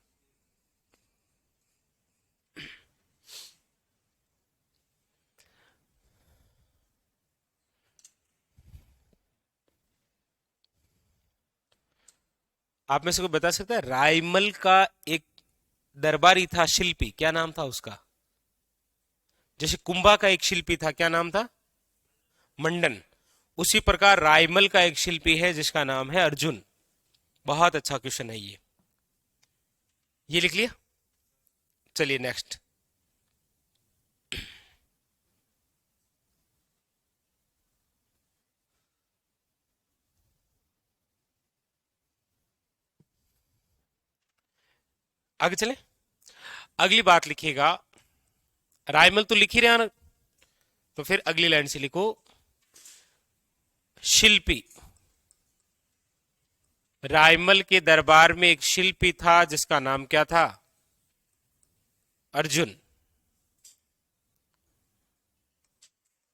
आप में से कोई बता सकता है रायमल का एक दरबारी था शिल्पी, क्या नाम था उसका? जैसे कुंभा का एक शिल्पी था, क्या नाम था? मंडन। उसी प्रकार रायमल का एक शिल्पी है जिसका नाम है अर्जुन। बहुत अच्छा क्वेश्चन है ये लिख लिया। चलिए नेक्स्ट। आगे चले, अगली बात लिखिएगा। रायमल तो लिख ही रहा ना, तो फिर अगली लाइन से लिखो शिल्पी। रायमल के दरबार में एक शिल्पी था जिसका नाम क्या था? अर्जुन।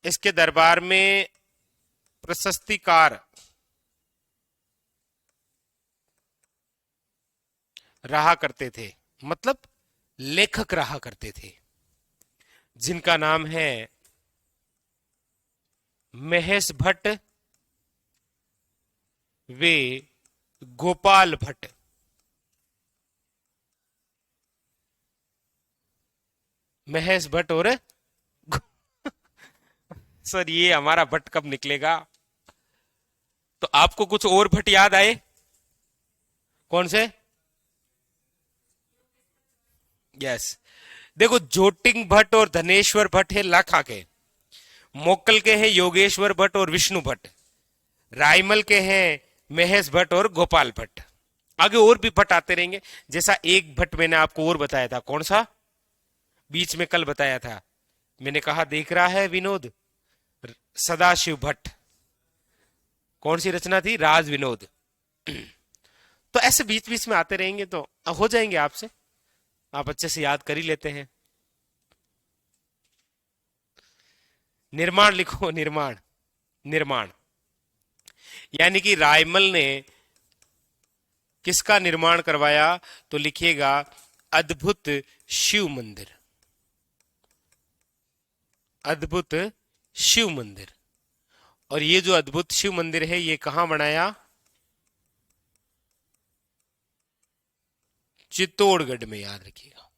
इसके दरबार में प्रशस्तिकार रहा करते थे, मतलब लेखक रहा करते थे, जिनका नाम है महेश भट्ट वे गोपाल भट्ट। महेश भट्ट और सर ये हमारा भट्ट कब निकलेगा? तो आपको कुछ और भट्ट याद आए? कौन से? यस, देखो ज्योतिंग भट्ट और धनेश्वर भट्ट है लाखा के, मोक्कल के हैं योगेश्वर भट्ट और विष्णु भट्ट, रायमल के हैं महेश भट्ट और गोपाल भट्ट। आगे और भी भट्ट आते रहेंगे। जैसा एक भट्ट मैंने आपको और बताया था, कौन सा? बीच में कल बताया था, मैंने कहा देख रहा है विनोद, सदाशिव भट्ट। कौन सी रचना थी? राज विनोद। तो ऐसे बीच बीच में आते रहेंगे तो हो जाएंगे आपसे, आप अच्छे से याद कर ही लेते हैं। निर्माण लिखो, निर्माण। निर्माण यानी कि रायमल ने किसका निर्माण करवाया? तो लिखिएगा अद्भुत शिव मंदिर। अद्भुत शिव मंदिर। और ये जो अद्भुत शिव मंदिर है ये कहां बनाया? चित्तौड़गढ़ में, याद रखिएगा।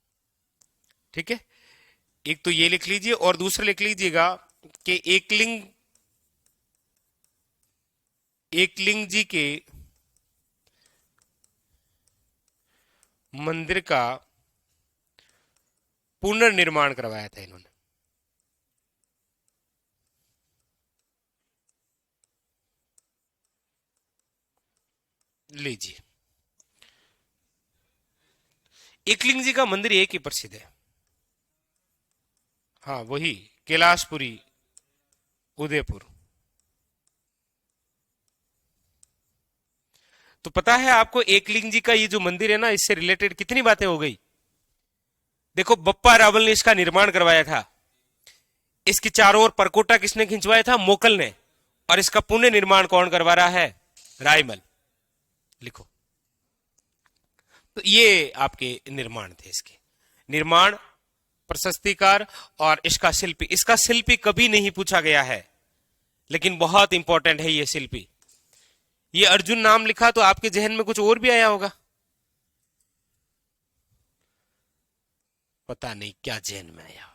ठीक है, एक तो ये लिख लीजिए और दूसरा लिख लीजिएगा कि एकलिंग जी के मंदिर का पुनर्निर्माण करवाया था इन्होंने। लीजिए, एकलिंग जी का मंदिर एक ही प्रसिद्ध है। हाँ वही, कैलाशपुरी, उदयपुर। तो पता है आपको एकलिंग जी का ये जो मंदिर है ना, इससे रिलेटेड कितनी बातें हो गई। देखो, बप्पा रावल ने इसका निर्माण करवाया था, इसकी चारों ओर परकोटा किसने खिंचवाया था? मोकल ने। और इसका पुण्य निर्माण कौन करवा रहा है? रायमल। लिखो, तो ये आपके निर्माण थे। इसके निर्माण, प्रशस्तिकार और इसका शिल्पी। इसका शिल्पी कभी नहीं पूछा गया है, लेकिन बहुत इंपॉर्टेंट है ये शिल्पी। ये अर्जुन नाम लिखा तो आपके जहन में कुछ और भी आया होगा, पता नहीं क्या जहन में आया।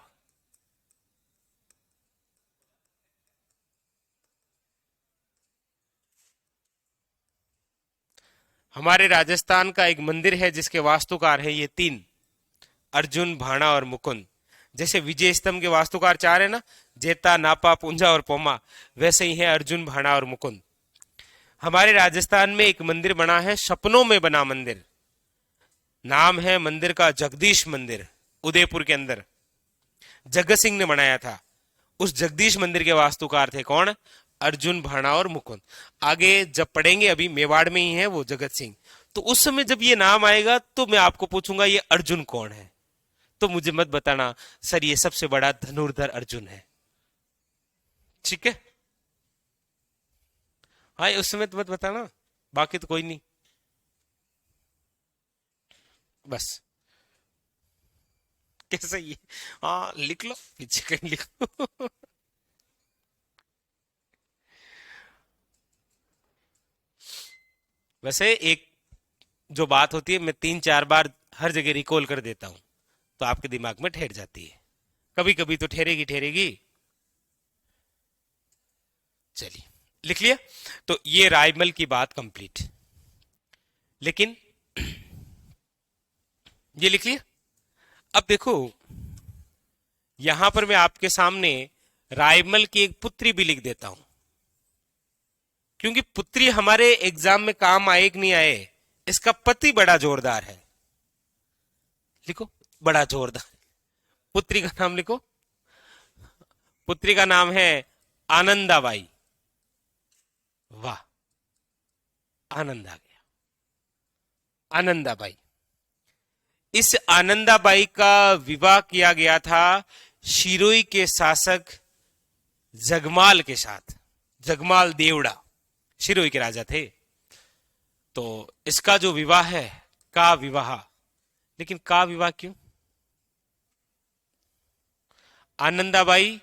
हमारे राजस्थान का एक मंदिर है जिसके वास्तुकार है ये तीन, अर्जुन, भाणा और मुकुंद। जैसे विजय स्तंभ के वास्तुकार चार है ना, जेता, नापा, पुंजा और पोमा, वैसे ही है अर्जुन, भाणा और मुकुंद। हमारे राजस्थान में एक मंदिर बना है, सपनों में बना मंदिर। नाम है मंदिर का जगदीश मंदिर, उदयपुर के अंदर। जगत सिंह ने बनाया था। उस जगदीश मंदिर के वास्तुकार थे कौन? अर्जुन, भाणा और मुकुंद। आगे जब पढ़ेंगे, अभी मेवाड़ में ही है वो जगत सिंह, तो उस समय जब ये नाम आएगा तो मैं आपको पूछूंगा ये अर्जुन कौन है, तो मुझे मत बताना सर ये सबसे बड़ा धनुर्धर अर्जुन है। ठीक है, हाँ उस समय तो मत बताना, बाकी तो कोई नहीं, बस कैसा ये, हाँ लिख लो पीछे कहीं लिख लो। वैसे एक जो बात होती है मैं 3-4 बार हर जगह रिकॉल कर देता हूं तो आपके दिमाग में ठहर जाती है, कभी कभी तो ठहरेगी ठहरेगी। चलिए लिख लिया, तो ये रायमल की बात कंप्लीट। लेकिन ये लिख लिया। अब देखो यहां पर मैं आपके सामने रायमल की एक पुत्री भी लिख देता हूं, क्योंकि पुत्री हमारे एग्जाम में काम आए कि नहीं आए, इसका पति बड़ा जोरदार है। लिखो, बड़ा जोरदार। पुत्री का नाम लिखो, पुत्री का नाम है आनंदाबाई। वाह, आनंद आ गया, आनंदाबाई। इस आनंदाबाई का विवाह किया गया था शिरोई के शासक जगमाल के साथ। जगमाल देवड़ा शिरोई के राजा थे, तो इसका जो विवाह है का विवाह। लेकिन का विवाह क्यों? आनंदाबाई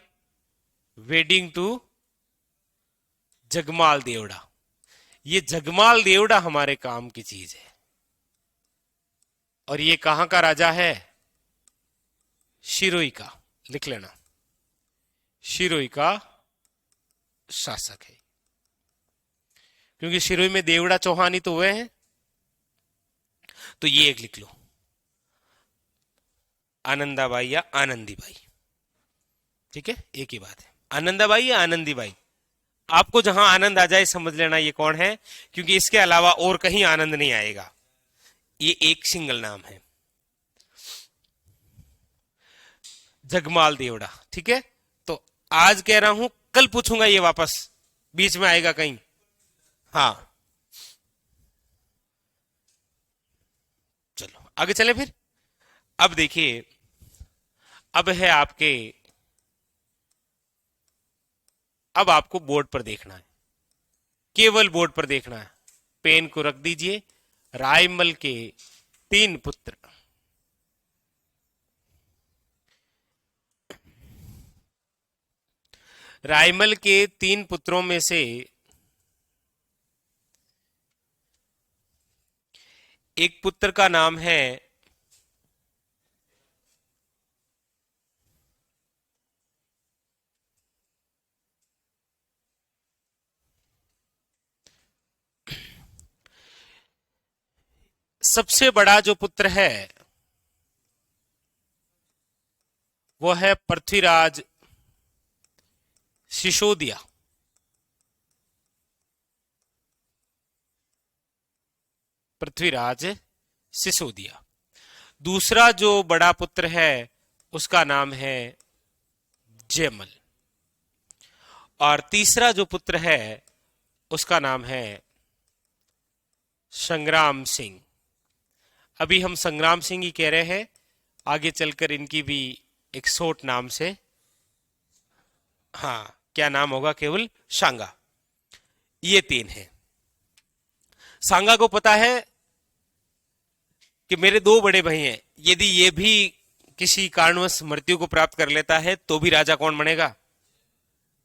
वेडिंग टू जगमाल देवड़ा। ये जगमाल देवड़ा हमारे काम की चीज है, और ये कहां का राजा है? शिरोई का। लिख लेना, शिरोई का शासक है, क्योंकि शिरोई में देवड़ा चौहानी तो हुए हैं। तो ये एक लिख लो, आनंदाबाई या आनंदीबाई। ठीक है, एक ही बात है, आनंदाबाई या आनंदीबाई। आपको जहां आनंद आ जाए समझ लेना ये कौन है, क्योंकि इसके अलावा और कहीं आनंद नहीं आएगा। ये एक सिंगल नाम है, जगमाल देवड़ा। ठीक है, तो आज कह रहा हूं, कल पूछूंगा ये वापस, बीच में आएगा कहीं। हाँ चलो आगे चले फिर। अब देखिए, अब है आपके, अब आपको बोर्ड पर देखना है, केवल बोर्ड पर देखना है। पेन को रख दीजिए। रायमल के 3 पुत्र, रायमल के 3 पुत्रों में से एक पुत्र का नाम है सबसे बड़ा जो पुत्र है वो है पृथ्वीराज सिसोदिया। पृथ्वीराज सिसोदिया। दूसरा जो बड़ा पुत्र है उसका नाम है जयमल, और तीसरा जो पुत्र है उसका नाम है संग्राम सिंह। अभी हम संग्राम सिंह ही कह रहे हैं, आगे चलकर इनकी भी एक शॉर्ट नाम से, हाँ क्या नाम होगा, केवल सांगा। ये 3 है। सांगा को पता है कि मेरे 2 बड़े भाई हैं, यदि ये भी किसी कारणवश मृत्यु को प्राप्त कर लेता है तो भी राजा कौन बनेगा?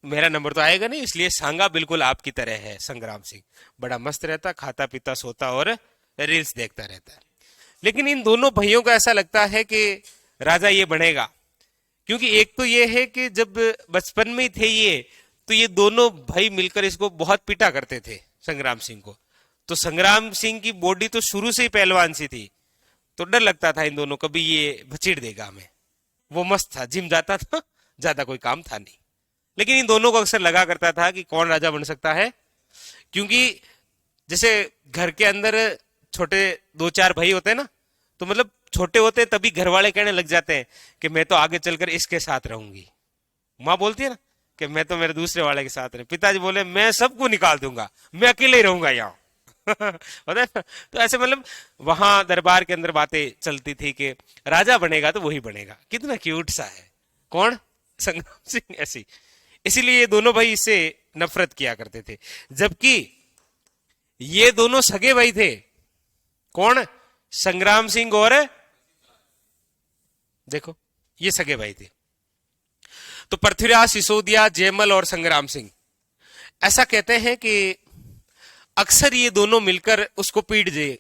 मेरा नंबर तो आएगा नहीं। इसलिए सांगा बिल्कुल आपकी तरह है। संग्राम सिंह बड़ा मस्त रहता, खाता पीता सोता और रील्स देखता रहता है। लेकिन इन दोनों भाइयों को ऐसा लगता है कि राजा ये बनेगा, क्योंकि एक तो ये है कि जब बचपन में ही थे ये, तो ये दोनों भाई मिलकर इसको बहुत पीटा करते थे संग्राम सिंह को। तो संग्राम सिंह की बॉडी तो शुरू से ही पहलवान सी थी, तो डर लगता था इन दोनों, कभी ये भचीड़ देगा हमें। वो मस्त था, जिम जाता था, ज्यादा कोई काम था नहीं। लेकिन इन दोनों को अक्सर लगा करता था कि कौन राजा बन सकता है, क्योंकि जैसे घर के अंदर छोटे 2-4 भाई होते हैं ना, तो मतलब छोटे होते तभी घर वाले कहने लग जाते हैं कि मैं तो आगे चलकर इसके साथ रहूंगी। माँ बोलती है ना कि मैं तो मेरे दूसरे वाले के साथ रहे, पिताजी बोले मैं सबको निकाल दूंगा, मैं अकेले ही रहूंगा यहाँ। होता है ना? तो ऐसे मतलब वहां दरबार के अंदर बातें चलती थी कि राजा बनेगा तो वही बनेगा। कितना क्यूट सा है। कौन? संग्राम सिंह। ऐसी इसीलिए ये दोनों भाई इससे नफरत किया करते थे, जबकि ये दोनों सगे भाई थे। कौन? संग्राम सिंह और, देखो ये सगे भाई थे। तो पृथ्वीराज, सिसोदिया, जयमल और संग्राम सिंह, ऐसा कहते हैं कि अक्सर ये दोनों मिलकर उसको पीट दिए।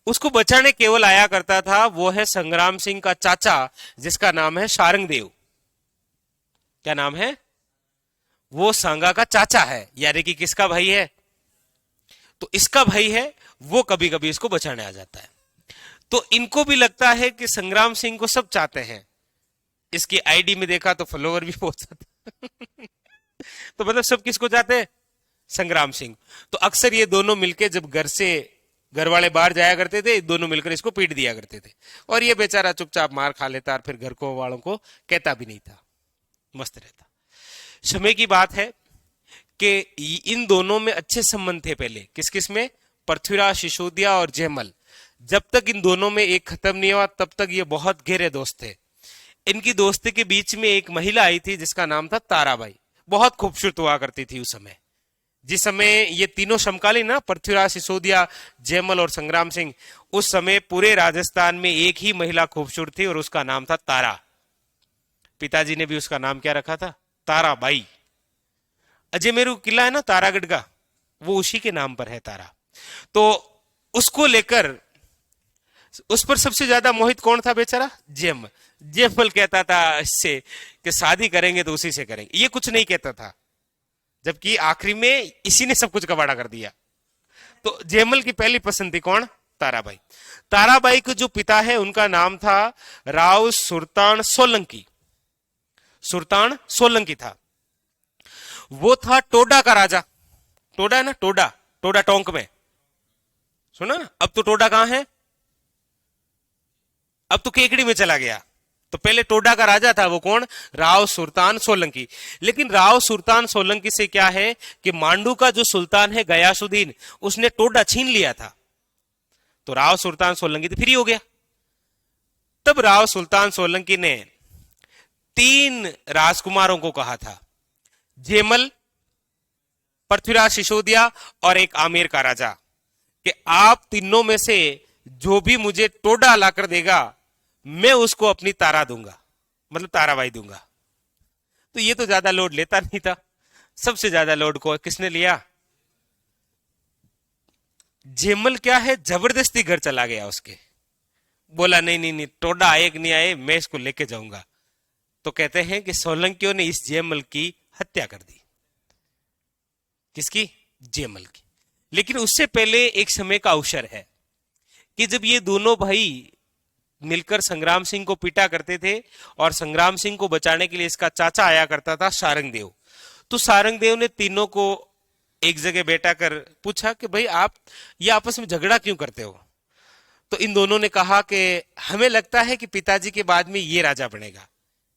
उसको बचाने केवल आया करता था वो है संग्राम सिंह का चाचा, जिसका नाम है सारंगदेव। क्या नाम है? वो सांगा का चाचा है, यानी कि किसका भाई है? तो इसका भाई है, वो कभी कभी इसको बचाने आ जाता है। तो इनको भी लगता है कि संग्राम सिंह को सब चाहते हैं। इसकी आईडी में देखा तो फॉलोवर भी बहुत ज्यादा। तो मतलब सब किसको चाहते हैं? संग्राम सिंह। तो अक्सर ये दोनों मिलके जब घर वाले बाहर जाया करते थे, दोनों मिलकर इसको पीट दिया करते थे, और ये बेचारा चुपचाप मार खा लेता और फिर घर को वालों को कहता भी नहीं था, मस्त रहता। समय की बात है कि इन दोनों में अच्छे संबंध थे पहले। किस किस में? पृथ्वीराज, सिसोदिया और जयमल। जब तक इन दोनों में एक खत्म नहीं हुआ तब तक ये बहुत गहरे दोस्त थे। इनकी दोस्ती के बीच में एक महिला आई थी जिसका नाम था ताराबाई। बहुत खूबसूरत हुआ करती थी उस समय। जिस समय ये तीनों समकालीन ना, पृथ्वीराज, सिसोदिया, जयमल और संग्राम सिंह, उस समय पूरे राजस्थान में एक ही महिला खूबसूरत थी और उसका नाम था तारा। पिताजी ने भी उसका नाम क्या रखा था? ताराबाई। अजमेरू किला है ना तारागढ़ का, वो उसी के नाम पर है, तारा। तो उसको लेकर उस पर सबसे ज्यादा मोहित कौन था बेचारा? जयमल। जयमल कहता था इससे कि शादी करेंगे तो उसी से करेंगे, ये कुछ नहीं कहता था, जबकि आखिरी में इसी ने सब कुछ कबाड़ा कर दिया। तो जयमल की पहली पसंद थी कौन? ताराबाई। ताराबाई के जो पिता है उनका नाम था राव सुल्तान सोलंकी। सुल्तान सोलंकी था। वो था टोडा का राजा। टोडा है ना, टोडा, टोडा टोंक में सुना ना। अब तो टोडा कहां है? अब तो केकड़ी में चला गया। तो पहले टोडा का राजा था वो कौन? राव सुल्तान सोलंकी। लेकिन राव सुल्तान सोलंकी से क्या है कि मांडू का जो सुल्तान है गयासुद्दीन, उसने टोडा छीन लिया था। तो राव सुल्तान सोलंकी तो फ्री हो गया। तब राव सुल्तान सोलंकी ने 3 राजकुमारों को कहा था, जयमल, पृथ्वीराज, सिसोदिया और एक आमेर का राजा, कि आप तीनों में से जो भी मुझे टोडा लाकर देगा मैं उसको अपनी तारा दूंगा, मतलब ताराबाई दूंगा। तो ये तो ज्यादा लोड लेता नहीं था। सबसे ज्यादा लोड को किसने लिया? जयमल क्या है, जबरदस्ती घर चला गया उसके। बोला नहीं नहीं नहीं, टोडा आए कि नहीं आए मैं इसको लेके जाऊंगा। तो कहते हैं कि सोलंकियों ने इस जयमल की हत्या कर दी। किसकी? जयमल की। लेकिन उससे पहले एक समय का अवसर है कि जब ये दोनों भाई मिलकर संग्राम सिंह को पीटा करते थे और संग्राम सिंह को बचाने के लिए इसका चाचा आया करता था सारंगदेव। तो सारंगदेव ने तीनों को एक जगह बैठा कर पूछा कि भाई आप ये आपस में झगड़ा क्यों करते हो? तो इन दोनों ने कहा कि हमें लगता है कि पिताजी के बाद में ये राजा बनेगा,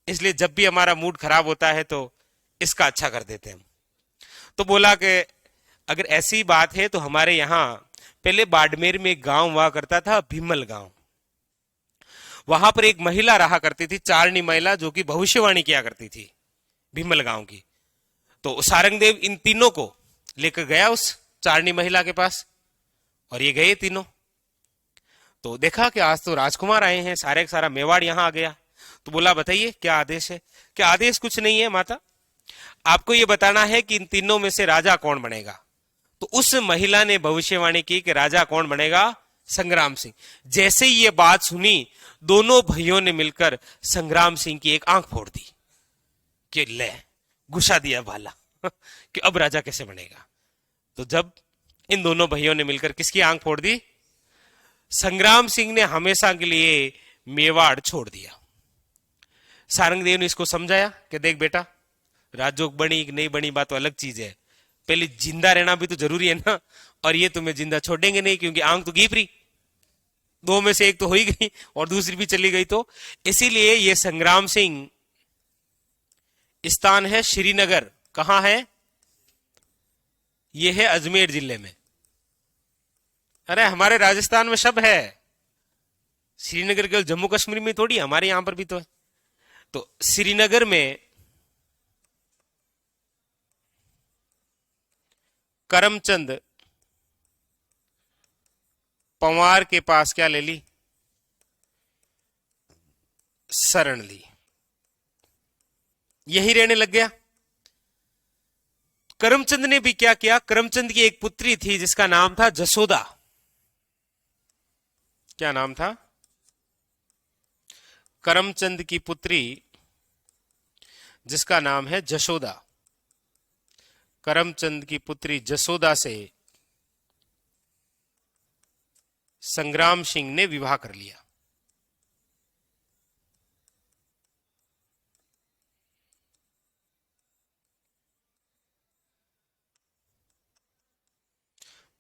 इसलिए जब भी हमारा मूड खराब होता है तो इसका अच्छा कर देते हैं। तो बोला कि अगर ऐसी बात है तो हमारे यहां पहले बाड़मेर में एक गांव हुआ करता था, भीमल गांव। वहां पर एक महिला रहा करती थी, चारणी महिला, जो कि भविष्यवाणी किया करती थी भीमल गांव की। तो सारंगदेव इन तीनों को लेकर गया उस चारणी महिला के पास, और ये गए तीनों। तो देखा कि आज तो राजकुमार आए हैं, सारे का सारा मेवाड़ यहां आ गया। तो बोला बताइए क्या आदेश है? क्या आदेश कुछ नहीं है माता, आपको ये बताना है कि इन तीनों में से राजा कौन बनेगा। तो उस महिला ने भविष्यवाणी की कि राजा कौन बनेगा? संग्राम सिंह। जैसे ही ये बात सुनी, दोनों भाइयों ने मिलकर संग्राम सिंह की एक आंख फोड़ दी कि ले, घुसा दिया भाला कि अब राजा कैसे बनेगा। तो जब इन दोनों भाइयों ने मिलकर किसकी आंख फोड़ दी? संग्राम सिंह ने हमेशा के लिए मेवाड़ छोड़ दिया। सारंगदेव ने इसको समझाया कि देख बेटा, राजोग बनी कि नहीं बनी बात तो अलग चीज है, पहले जिंदा रहना भी तो जरूरी है ना, और ये तुम्हें जिंदा छोड़ेंगे नहीं क्योंकि आंख तो गीप रही। दो में से एक तो हो ही गई और दूसरी भी चली गई, तो इसीलिए ये संग्राम सिंह स्थान है श्रीनगर। कहां है? ये है अजमेर जिले में। अरे हमारे राजस्थान में सब है, श्रीनगर केवल जम्मू कश्मीर में थोड़ी, हमारे यहां पर भी तो है। तो श्रीनगर में करमचंद पंवार के पास क्या ले ली? शरण ली, यही रहने लग गया। करमचंद ने भी क्या किया? करमचंद की एक पुत्री थी जिसका नाम था जसोदा। क्या नाम था? करमचंद की पुत्री जिसका नाम है जसोदा। करमचंद की पुत्री जसोदा से संग्राम सिंह ने विवाह कर लिया।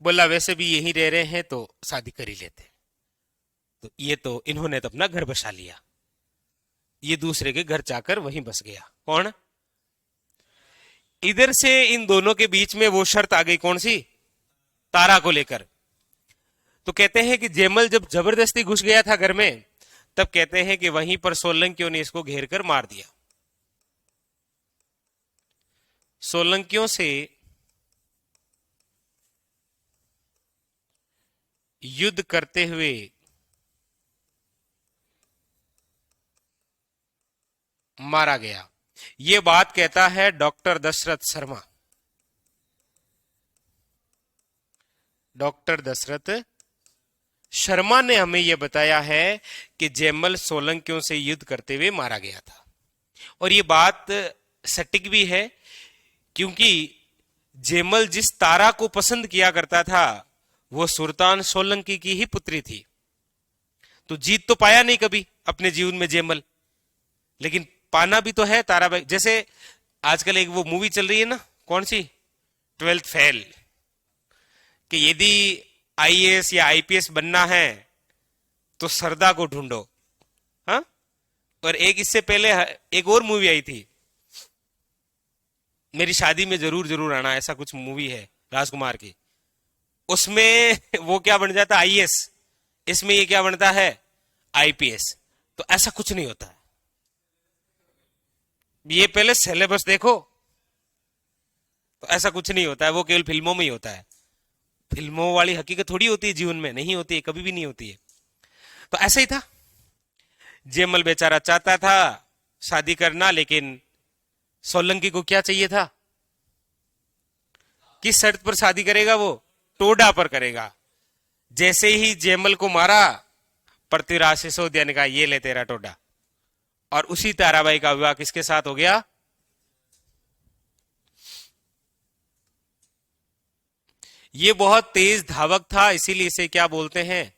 बोला वैसे भी यहीं रह रहे हैं तो शादी कर ही लेते। तो ये तो इन्होंने तो अपना घर बसा लिया, ये दूसरे के घर जाकर वहीं बस गया। कौन? इधर से इन दोनों के बीच में वो शर्त आ गई, कौन सी? तारा को लेकर। तो कहते हैं कि जयमल जब जबरदस्ती घुस गया था घर में, तब कहते हैं कि वहीं पर सोलंकियों ने इसको घेर कर मार दिया। सोलंकियों से युद्ध करते हुए मारा गया। यह बात कहता है डॉक्टर दशरथ शर्मा। डॉक्टर दशरथ शर्मा ने हमें यह बताया है कि जयमल सोलंकियों से युद्ध करते हुए मारा गया था। और यह बात सटीक भी है, क्योंकि जयमल जिस तारा को पसंद किया करता था वो सुल्तान सोलंकी की ही पुत्री थी। तो जीत तो पाया नहीं कभी अपने जीवन में जयमल, लेकिन पाना भी तो है ताराबाई। जैसे आजकल एक वो मूवी चल रही है ना, कौन सी? 12th फेल, कि यदि आईएएस या आईपीएस बनना है तो सरदा को ढूंढो। हाँ, और एक इससे पहले एक और मूवी आई थी, मेरी शादी में जरूर जरूर आना, ऐसा कुछ मूवी है राजकुमार की। उसमें वो क्या बन जाता? आईएएस। इसमें ये क्या बनता है? आईपीएस। तो ऐसा कुछ नहीं होता है, ये पहले सिलेबस देखो। तो ऐसा कुछ नहीं होता है, वो केवल फिल्मों में ही होता है। फिल्मों वाली हकीकत थोड़ी होती है जीवन में, नहीं होती है, कभी भी नहीं होती है। तो ऐसा ही था, जयमल बेचारा चाहता था शादी करना, लेकिन सोलंकी को क्या चाहिए था? किस शर्त पर शादी करेगा वो? टोडा पर करेगा। जैसे ही जयमल को मारा, पृथ्वीराज सिसोदिया ने कहा ये ले तेरा टोडा, और उसी ताराबाई का विवाह किसके साथ हो गया? ये बहुत तेज धावक था, इसीलिए इसे क्या बोलते हैं?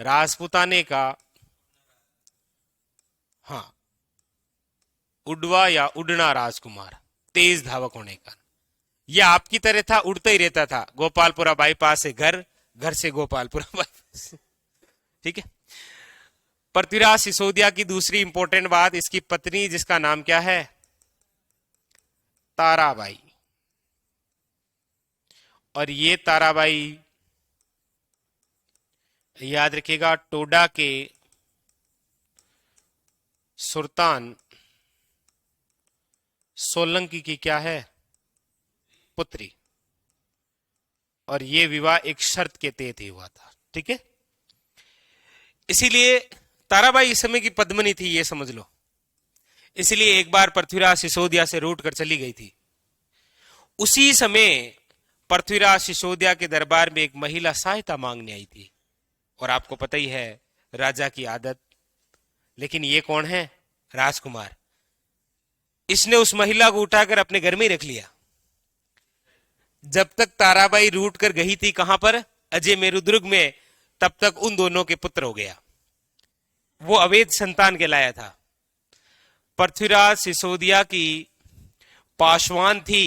राजपूताने का, हाँ, उड़वा या उड़ना राजकुमार, तेज धावक होने का। यह आपकी तरह था, उड़ता ही रहता था। गोपालपुरा बाईपास से घर, घर से गोपालपुरा बाईपास। ठीक है। पृथ्वीराज सिसोदिया की दूसरी इंपॉर्टेंट बात, इसकी पत्नी जिसका नाम क्या है? ताराबाई। और ये ताराबाई याद रखिएगा, टोडा के सुल्तान सोलंकी की क्या है? पुत्री। और यह विवाह एक शर्त के तहत ही हुआ था। ठीक है। इसीलिए ताराबाई इस समय की पद्मिनी थी, ये समझ लो। इसलिए एक बार पृथ्वीराज सिसोदिया से रूठ कर चली गई थी। उसी समय पृथ्वीराज सिसोदिया के दरबार में एक महिला सहायता मांगने आई थी, और आपको पता ही है राजा की आदत। लेकिन ये कौन है? राजकुमार। इसने उस महिला को उठाकर अपने घर में ही रख लिया। जब तक ताराबाई रूठ कर गई थी कहां पर? अजय मेरुदुर्ग में, तब तक उन दोनों के पुत्र हो गया। वो अवैध संतान कहलाया था। पृथ्वीराज सिसोदिया की पासवान थी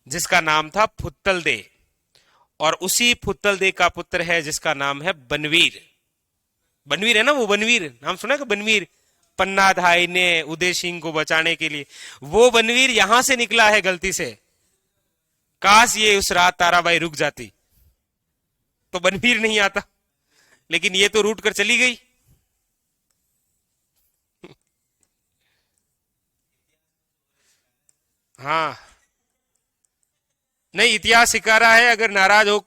जिसका नाम था फुत्तल दे, और उसी फुत्तल दे का पुत्र है जिसका नाम है बनवीर। बनवीर है ना, वो बनवीर नाम सुना है, बनवीर पन्ना धाई ने उदय सिंह को बचाने के लिए, वो बनवीर यहां से निकला है गलती से। काश ये उस रात ताराबाई रुक जाती तो बनवीर नहीं आता, लेकिन ये तो रूट कर चली गई। हाँ, नहीं इतिहास सिखा रहा है, अगर नाराज हो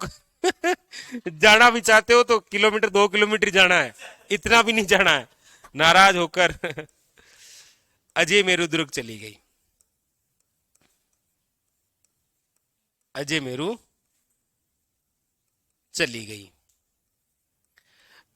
जाना भी चाहते हो तो किलोमीटर 2 किलोमीटर जाना है, इतना भी नहीं जाना है। नाराज होकर अजय मेरू दुर्ग चली गई, अजय मेरू चली गई।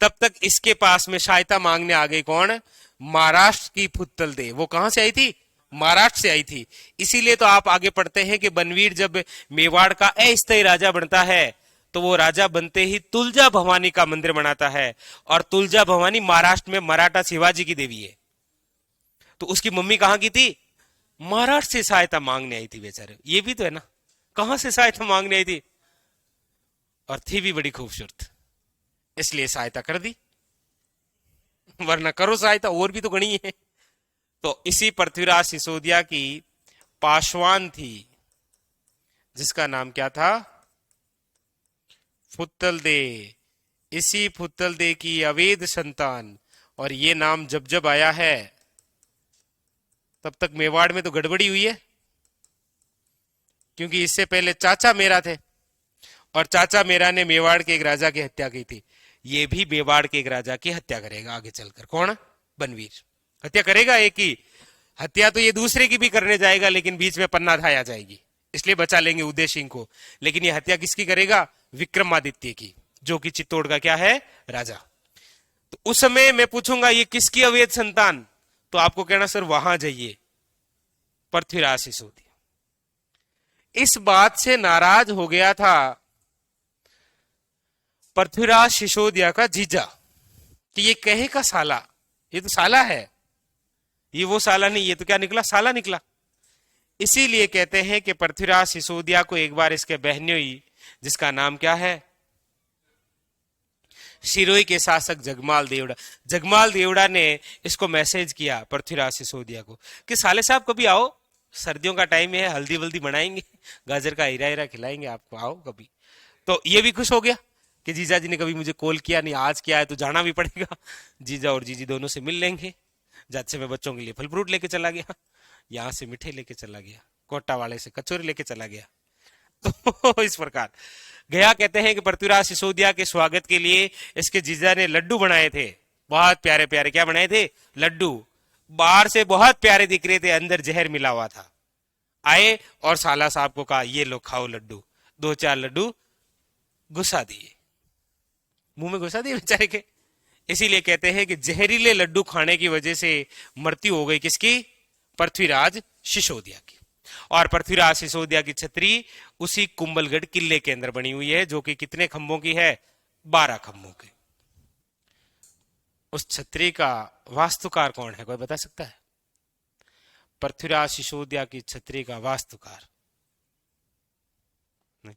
तब तक इसके पास में सहायता मांगने आ गई कौन? महाराष्ट्र की फुत्तल दे। वो कहां से आई थी? महाराष्ट्र से आई थी। इसीलिए तो आप आगे पढ़ते हैं कि बनवीर जब मेवाड़ का अस्थायी राजा बनता है तो वो राजा बनते ही तुलजा भवानी का मंदिर बनाता है, और तुलजा भवानी महाराष्ट्र में मराठा शिवाजी की देवी है। तो उसकी मम्मी कहां की थी? महाराष्ट्र से सहायता मांगने आई थी बेचारे। ये भी तो है ना, कहां से सहायता मांगने आई थी, और थी भी बड़ी खूबसूरत, इसलिए सहायता कर दी। वरना करो सहायता, और भी तो गणी है। तो इसी पृथ्वीराज सिसोदिया की पासवान थी, जिसका नाम क्या था? फुत्तल दे। इसी फुत्तल दे की अवैध संतान। और ये नाम जब जब आया है तब तक मेवाड़ में तो गड़बड़ी हुई है, क्योंकि इससे पहले चाचा मेरा थे, और चाचा मेरा ने मेवाड़ के एक राजा की हत्या की थी। ये भी मेवाड़ के एक राजा की हत्या करेगा आगे चलकर। कौन? बनवीर हत्या करेगा। एक ही हत्या तो ये दूसरे की भी करने जाएगा, लेकिन बीच में पन्ना धाय आ जाएगी, इसलिए बचा लेंगे उदय सिंह को। लेकिन ये हत्या किसकी करेगा? विक्रमादित्य की, जो कि चित्तौड़ का क्या है? राजा। तो उस समय मैं पूछूंगा ये किसकी अवैध संतान, तो आपको कहना सर वहां जाइए, पृथ्वीराज सिसोदिया। इस बात से नाराज हो गया था पृथ्वीराज सिसोदिया का जीजा कि ये कहे का साला, ये तो साला है, ये वो साला नहीं, ये तो क्या निकला? साला निकला। इसीलिए कहते हैं कि पृथ्वीराज सिसोदिया को एक बार इसके बहनोई, जिसका नाम क्या है? सिरोही के शासक जगमाल देवड़ा, जगमाल देवड़ा ने इसको मैसेज किया पृथ्वीराज सिसोदिया को कि साले साहब कभी आओ, सर्दियों का टाइम है, हल्दी वल्दी बनाएंगे, गाजर का हीरा हीरा खिलाएंगे आपको, आओ कभी। तो ये भी खुश हो गया कि जीजा जी ने कभी मुझे कॉल किया नहीं, आज किया है तो जाना भी पड़ेगा। जीजा और जीजी दोनों से मिल लेंगे। जब से मैं बच्चों के लिए फल फ्रूट लेके चला गया, यहां से मिठे लेके चला गया, कोटा वाले से कचौरी लेके चला गया। तो इस प्रकार गया। कहते हैं कि पृथ्वीराज सिसोदिया के स्वागत के लिए इसके जीजा ने लड्डू बनाए थे, बहुत प्यारे प्यारे। क्या बनाए थे? लड्डू। बाहर से बहुत प्यारे दिख रहे थे, अंदर जहर मिला हुआ था। आए और साला साहब को कहा ये लो खाओ लड्डू। 2-4 लड्डू घुसा दिए, मुंह में घुसा दिए बेचारे के। इसीलिए कहते हैं कि जहरीले लड्डू खाने की वजह से मृत्यु हो गई किसकी? पृथ्वीराज सिसोदिया की। और पृथ्वीराज सिसोदिया की छतरी उसी कुंभलगढ़ किले के अंदर बनी हुई है, जो कि कितने खंभों की है? 12 खंभों की। उस छतरी का वास्तुकार कौन है, कोई बता सकता है? पृथ्वीराज सिसोदिया की छतरी का वास्तुकार नहीं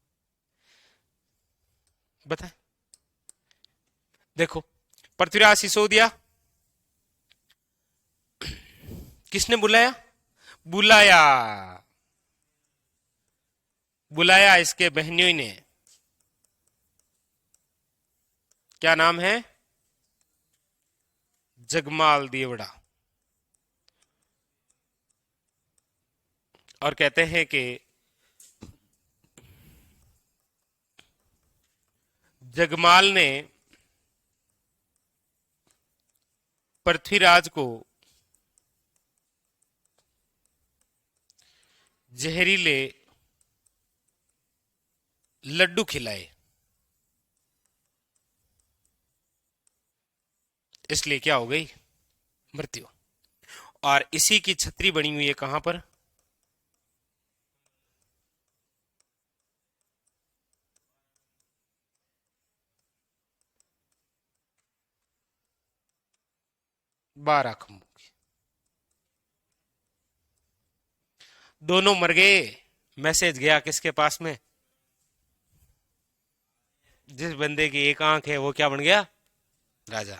बताए। देखो, पृथ्वीराज सिसोदिया किसने बुलाया? बुलाया बुलाया इसके बहनोई ने। क्या नाम है? जगमाल देवड़ा। और कहते हैं कि जगमाल ने पृथ्वीराज को जहरीले लड्डू खिलाए, इसलिए क्या हो गई? मृत्यु। और इसी की छतरी बनी हुई है कहां पर? बारह खंभों की। दोनों मर गए। मैसेज गया किसके पास में? जिस बंदे की एक आंख है वो क्या बन गया? राजा।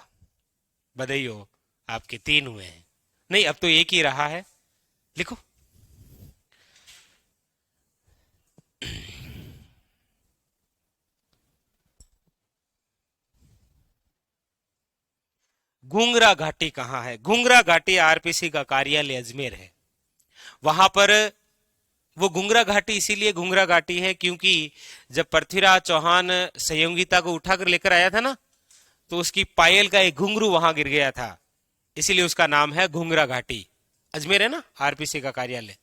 बधाई हो, आपके 3 हुए हैं। नहीं, अब तो एक ही रहा है। लिखो। घुंगरा घाटी कहाँ है? घुंगरा घाटी आरपीसी का कार्यालय अजमेर है। वहां पर वो घुंगरा घाटी इसीलिए घुंगरा घाटी है क्योंकि जब पृथ्वीराज चौहान संयोगिता को उठाकर लेकर आया था ना, तो उसकी पायल का एक घुंघरू वहां गिर गया था, इसीलिए उसका नाम है घुंगरा घाटी। अजमेर है ना आरपीसी का कार्यालय।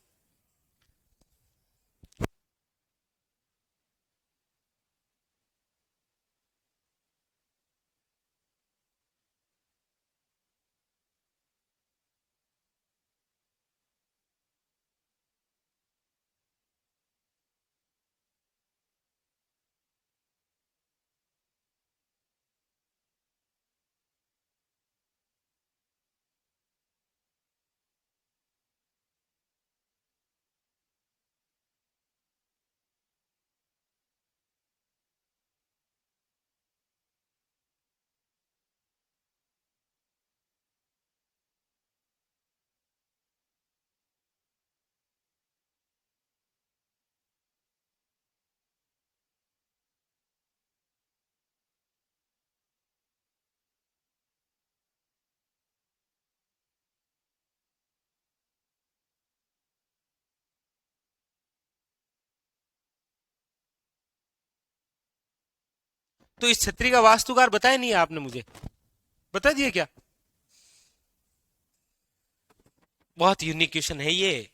तो इस छतरी का वास्तुकार बताया नहीं आपने मुझे, बता दिए क्या? बहुत यूनिक क्वेश्चन है ये।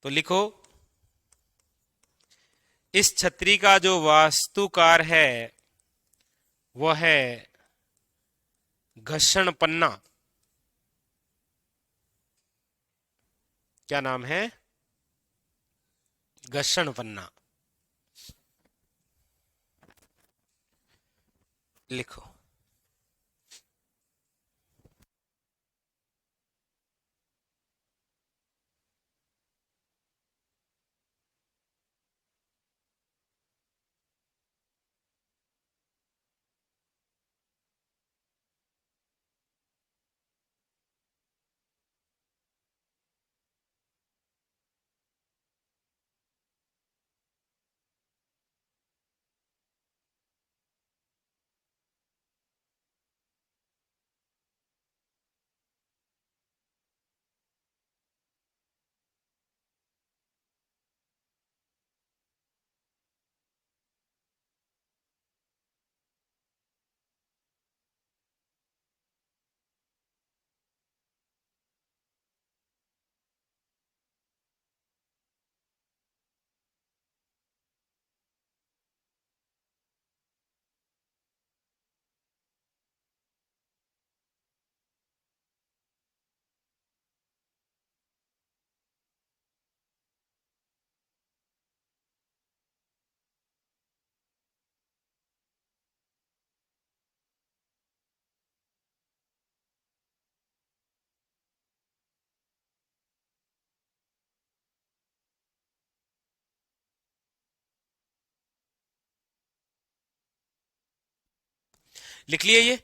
तो लिखो, इस छतरी का जो वास्तुकार है वो है घर्षण पन्ना। क्या नाम है? घर्षण पन्ना। लिखो। लिख लिए ये?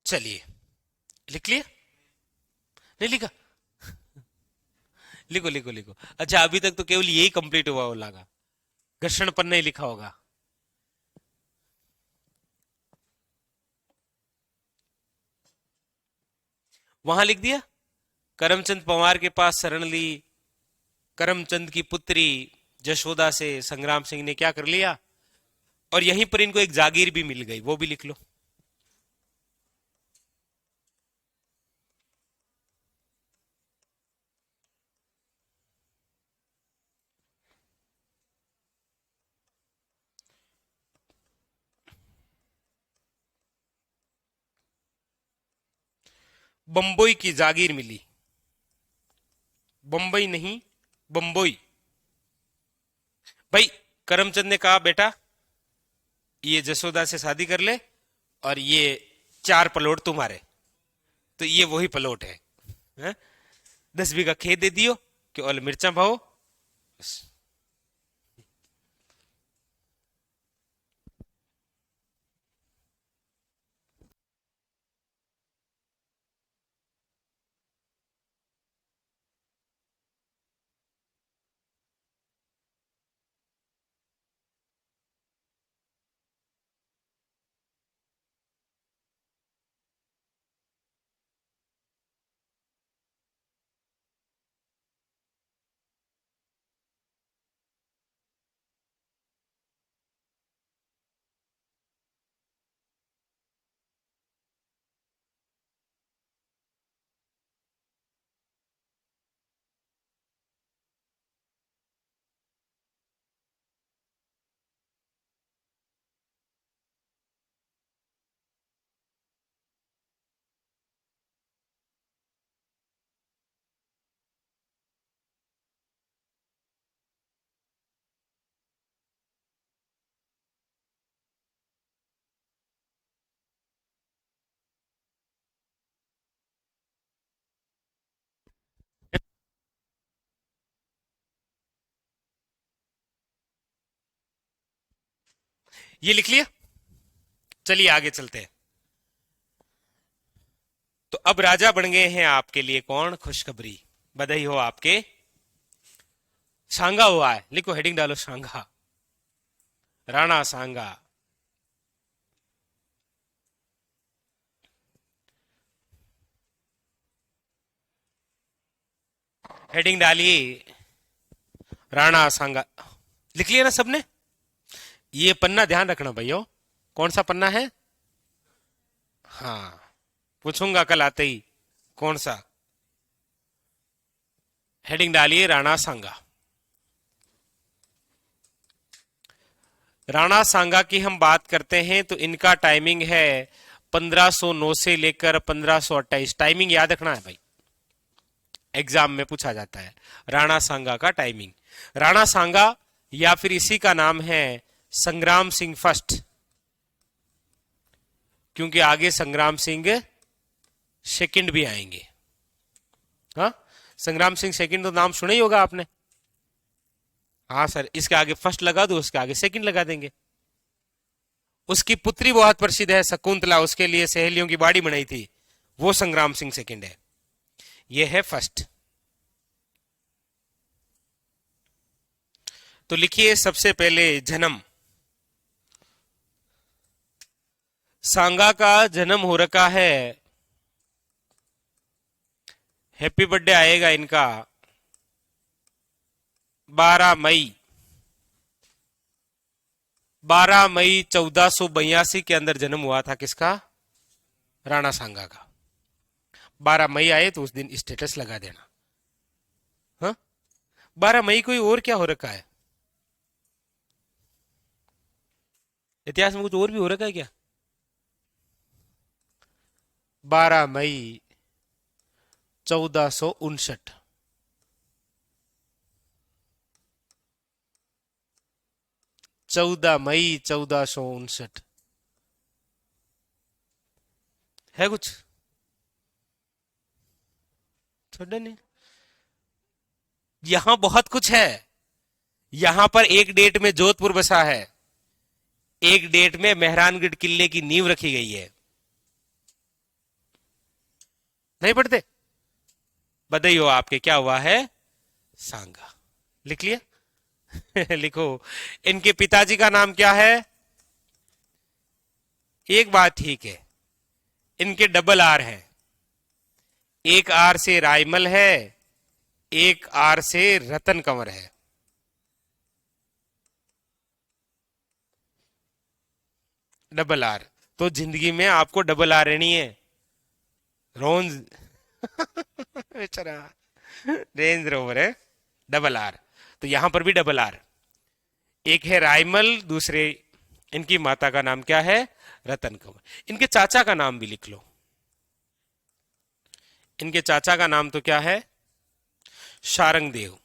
चलिए, लिख लिया? नहीं लिखा? लिखो लिखो लिखो। अच्छा, अभी तक तो केवल यही कंप्लीट हुआ होगा, घर्षण पर नहीं लिखा होगा। वहां लिख दिया, करमचंद पवार के पास शरण ली, करमचंद की पुत्री जशोदा से संग्राम सिंह ने क्या कर लिया, और यहीं पर इनको एक जागीर भी मिल गई, वो भी लिख लो। बंबई की जागीर मिली, बंबई नहीं बंबई। भाई करमचंद ने कहा बेटा ये जसोदा से शादी कर ले और ये 4 प्लॉट तुम्हारे, तो ये वही प्लॉट है? 10 बीघा खेत दे दियो कि ओल मिर्चा भाओ। ये लिख लिया? चलिए आगे चलते हैं। तो अब राजा बन गए हैं आपके लिए कौन? खुशखबरी, बधाई हो आपके, सांगा हुआ है। लिखो, हेडिंग डालो सांगा, राणा सांगा। हेडिंग डालिए राणा सांगा। लिख लिया ना सबने? ये पन्ना ध्यान रखना भैया, कौन सा पन्ना है? हाँ, पूछूंगा कल आते ही कौन सा। हेडिंग डालिए राणा सांगा। राणा सांगा की हम बात करते हैं तो इनका टाइमिंग है 1509 से लेकर 1528। टाइमिंग याद रखना है भाई, एग्जाम में पूछा जाता है राणा सांगा का टाइमिंग। राणा सांगा या फिर इसी का नाम है संग्राम सिंह फर्स्ट, क्योंकि आगे संग्राम सिंह सेकंड भी आएंगे। हाँ, संग्राम सिंह सेकंड तो नाम सुना ही होगा आपने। हाँ सर, इसके आगे फर्स्ट लगा दो, उसके आगे सेकंड लगा देंगे। उसकी पुत्री बहुत प्रसिद्ध है शकुंतला, उसके लिए सहेलियों की बाड़ी बनाई थी, वो संग्राम सिंह सेकंड है, ये है फर्स्ट। तो लिखिए सबसे पहले जन्म, सांगा का जन्म हो रखा है, हैप्पी बर्थडे आएगा इनका 12 मई 1482 के अंदर जन्म हुआ था। किसका? राणा सांगा का। 12 मई आए तो उस दिन स्टेटस लगा देना। हाँ, 12 मई कोई और क्या हो रखा है? इतिहास में कुछ और भी हो रखा है क्या? 12 मई 1459, 14 मई 1459 है कुछ? छोड़ने नहीं, यहां बहुत कुछ है। यहां पर एक डेट में जोधपुर बसा है, एक डेट में मेहरानगढ़ किले की नींव रखी गई है। नहीं पढ़ते? बधाई हो आपके, क्या हुआ है? सांगा। लिख लिया? लिखो। इनके पिताजी का नाम क्या है? एक बात ठीक है, इनके डबल आर है। एक आर से रायमल है, एक आर से रतन कंवर है। Double R. तो जिंदगी में आपको डबल आर रहनी है। रोन्स बेचारा रेंज रोवर है, डबल आर। तो यहां पर भी डबल आर। एक है रायमल, दूसरे इनकी माता का नाम क्या है? रतन कंवर। इनके चाचा का नाम भी लिख लो। इनके चाचा का नाम तो क्या है? शारंग देव।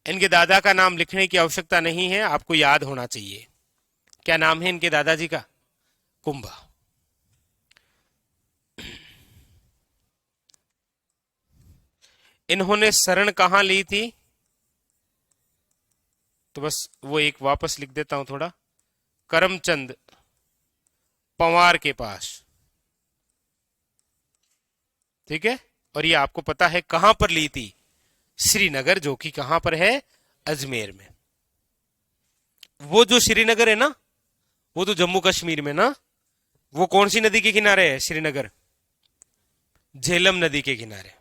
इनके दादा का नाम लिखने की आवश्यकता नहीं है, आपको याद होना चाहिए। क्या नाम है इनके दादाजी का? कुंभा। इन्होंने शरण कहां ली थी? तो बस वो एक वापस लिख देता हूं थोड़ा। करमचंद पंवार के पास। ठीक है। और ये आपको पता है कहां पर ली थी? श्रीनगर, जो कि कहां पर है? अजमेर में। वो जो श्रीनगर है ना, वो तो जम्मू कश्मीर में ना। वो कौन सी नदी के किनारे है श्रीनगर? झेलम नदी के किनारे,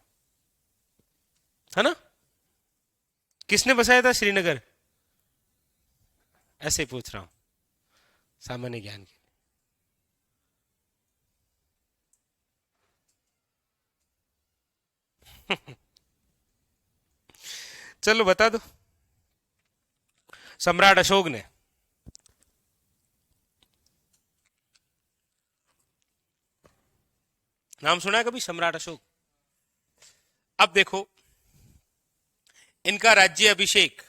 है ना? किसने बसाया था श्रीनगर? ऐसे पूछ रहा हूं, सामान्य ज्ञान के। चलो बता दो। सम्राट अशोक ने। नाम सुना है कभी सम्राट अशोक? अब देखो, इनका राज्य अभिषेक,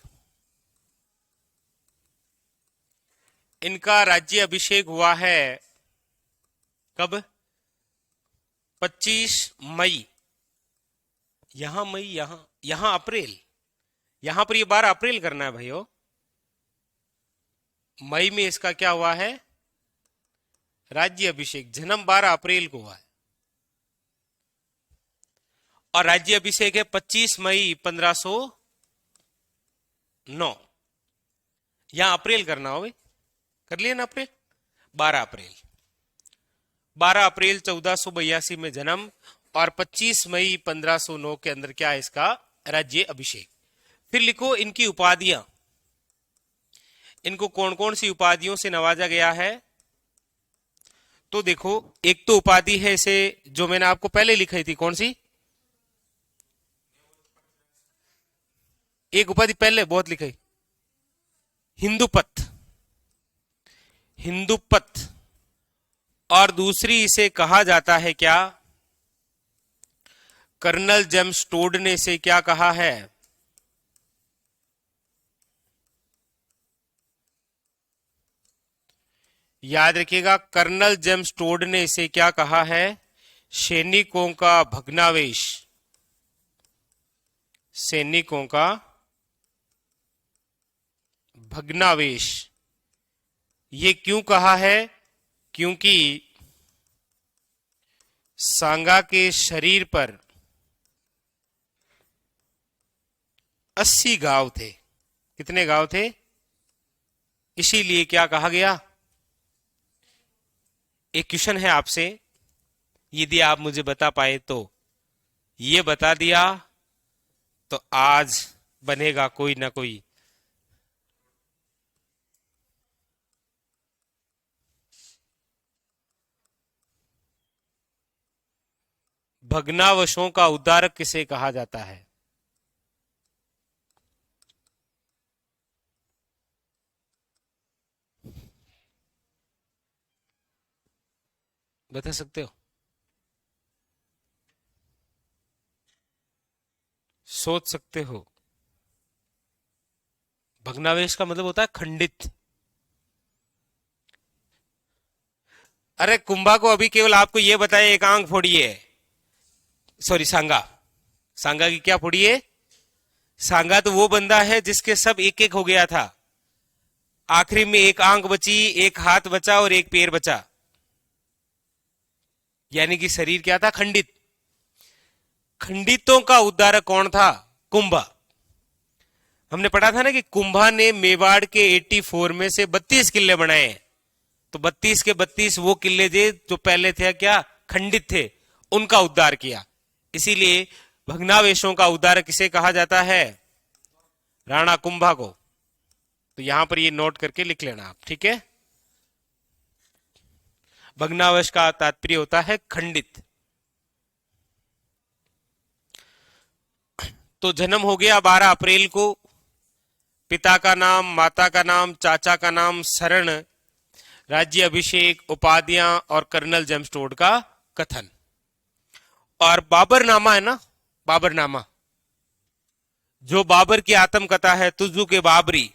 इनका राज्य अभिषेक हुआ है कब? 25 मई। यहां मई, यहां अप्रैल। यहां पर ये 12 अप्रैल करना है भाइयों। मई में इसका क्या हुआ है? राज्य अभिषेक। जन्म 12 अप्रैल को हुआ है और राज्य अभिषेक है 25 मई 1509। यहां अप्रैल करना हो भाई, कर लिया ना अप्रैल। 12 अप्रैल, 12 अप्रैल 1482 में जन्म और 25 मई 1509 के अंदर क्या है इसका? राज्य अभिषेक। फिर लिखो इनकी उपाधियां। इनको कौन कौन सी उपाधियों से नवाजा गया है? तो देखो, एक तो उपाधि है इसे, जो मैंने आपको पहले लिखाई थी, कौन सी? एक उपाधि पहले बहुत लिखाई, हिंदुपथ। हिंदुपथ। और दूसरी इसे कहा जाता है क्या? कर्नल जेम्स टोड ने इसे क्या कहा है? याद रखिएगा, कर्नल जेम्स टोड ने इसे क्या कहा है? सैनिकों का भग्नावेश। सैनिकों का भग्नावेश। ये क्यों कहा है? क्योंकि सांगा के शरीर पर 80 घाव थे। कितने घाव थे? इसीलिए क्या कहा गया? एक क्वेश्चन है आपसे, यदि आप मुझे बता पाए तो। ये बता दिया तो आज बनेगा कोई ना कोई। भग्नावशों का उद्धारक किसे कहा जाता है? बता सकते हो? सोच सकते हो? भग्नावेश का मतलब होता है खंडित। अरे कुंभा को अभी केवल आपको यह बताया एक आंख फोड़ी है। सॉरी, सांगा। सांगा की क्या फोड़ी है? सांगा तो वो बंदा है जिसके सब एक एक हो गया था। आखिरी में एक आंख बची, एक हाथ बचा और एक पैर बचा। यानी कि शरीर क्या था? खंडित। खंडितों का उद्धारक कौन था? कुंभा। हमने पढ़ा था ना कि कुंभा ने मेवाड़ के 84 में से 32 किले बनाए हैं। तो 32 के 32 वो किले थे जो पहले थे क्या, खंडित थे, उनका उद्धार किया। इसीलिए भग्नावशेषों का उद्धारक किसे कहा जाता है? राणा कुंभा को। तो यहां पर ये नोट करके लिख लेना आप, ठीक है। भग्नावशेष का तात्पर्य होता है खंडित। तो जन्म हो गया 12 अप्रैल को। पिता का नाम, माता का नाम, चाचा का नाम शरण, राज्य अभिषेक, उपाधियां और कर्नल जेम्सटोड का कथन। और बाबरनामा है ना, बाबरनामा जो बाबर की आत्मकथा है, तुजू के बाबरी,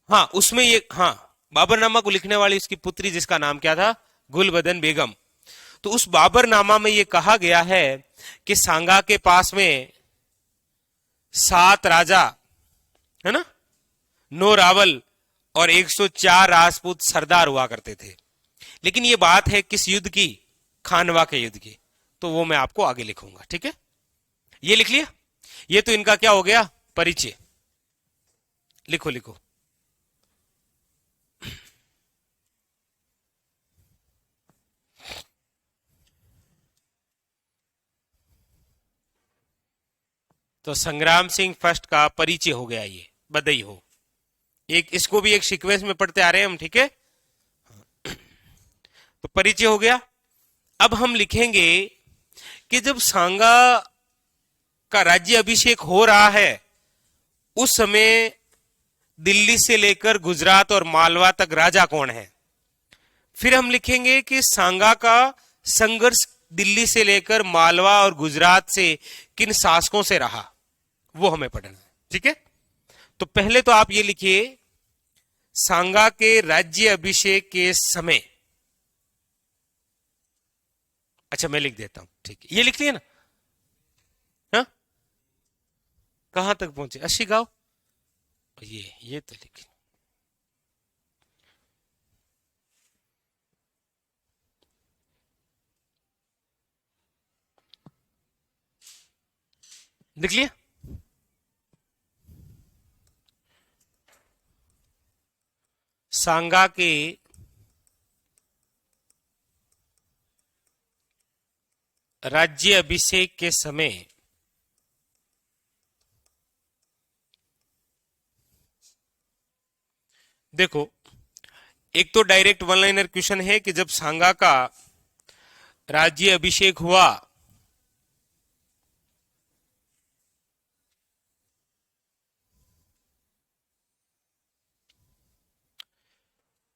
हाँ उसमें ये, हाँ बाबरनामा को लिखने वाली इसकी पुत्री जिसका नाम क्या था? गुलबदन बेगम। तो उस बाबरनामा में ये कहा गया है कि सांगा के पास में 7 राजा है ना, 9 रावल और 104 राजपूत सरदार हुआ करते थे। लेकिन ये बात है किस युद्ध की? खानवा के युद्ध की। तो वो मैं आपको आगे लिखूंगा, ठीक है। ये लिख लिया। ये तो इनका क्या हो गया? परिचय। लिखो लिखो। तो संग्राम सिंह फर्स्ट का परिचय हो गया, ये बधाई हो। एक इसको भी एक सीक्वेंस में पढ़ते आ रहे हैं हम, ठीक है। तो परिचय हो गया। अब हम लिखेंगे कि जब सांगा का राज्य अभिषेक हो रहा है उस समय दिल्ली से लेकर गुजरात और मालवा तक राजा कौन है। फिर हम लिखेंगे कि सांगा का संघर्ष दिल्ली से लेकर मालवा और गुजरात से किन शासकों से रहा, वो हमें पढ़ना है, ठीक है। तो पहले तो आप ये लिखिए, सांगा के राज्य अभिषेक के समय, अच्छा मैं लिख देता हूं, ठीक है। ये लिख लिया ना? हाँ कहां तक पहुंचे? 80 गांव। ये तो लिख लिया। सांगा के राज्य अभिषेक के समय देखो, एक तो डायरेक्ट वन लाइनर क्वेश्चन है कि जब सांगा का राज्य अभिषेक हुआ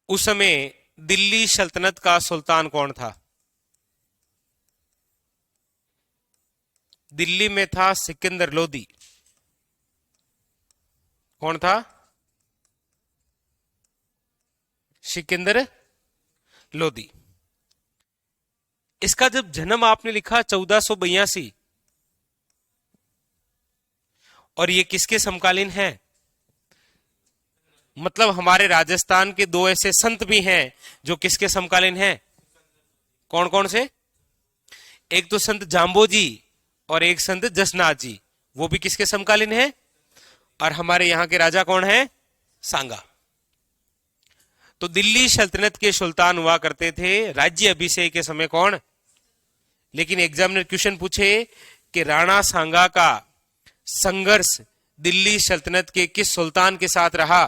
उस समय दिल्ली सल्तनत का सुल्तान कौन था? दिल्ली में था सिकंदर लोदी। कौन था? सिकंदर लोदी। इसका जब जन्म आपने लिखा 1482, और ये किसके समकालीन है? मतलब हमारे राजस्थान के 2 ऐसे संत भी हैं जो किसके समकालीन हैं? कौन कौन से? एक तो संत जाम्बोजी और एक संत जसनाथ जी, वो भी किसके समकालीन है? और हमारे यहां के राजा कौन है? सांगा। तो दिल्ली सल्तनत के सुल्तान हुआ करते थे राज्य अभिषेक के समय कौन? लेकिन एग्जामिनर क्वेश्चन पूछे कि राणा सांगा का संघर्ष दिल्ली सल्तनत के किस सुल्तान के साथ रहा?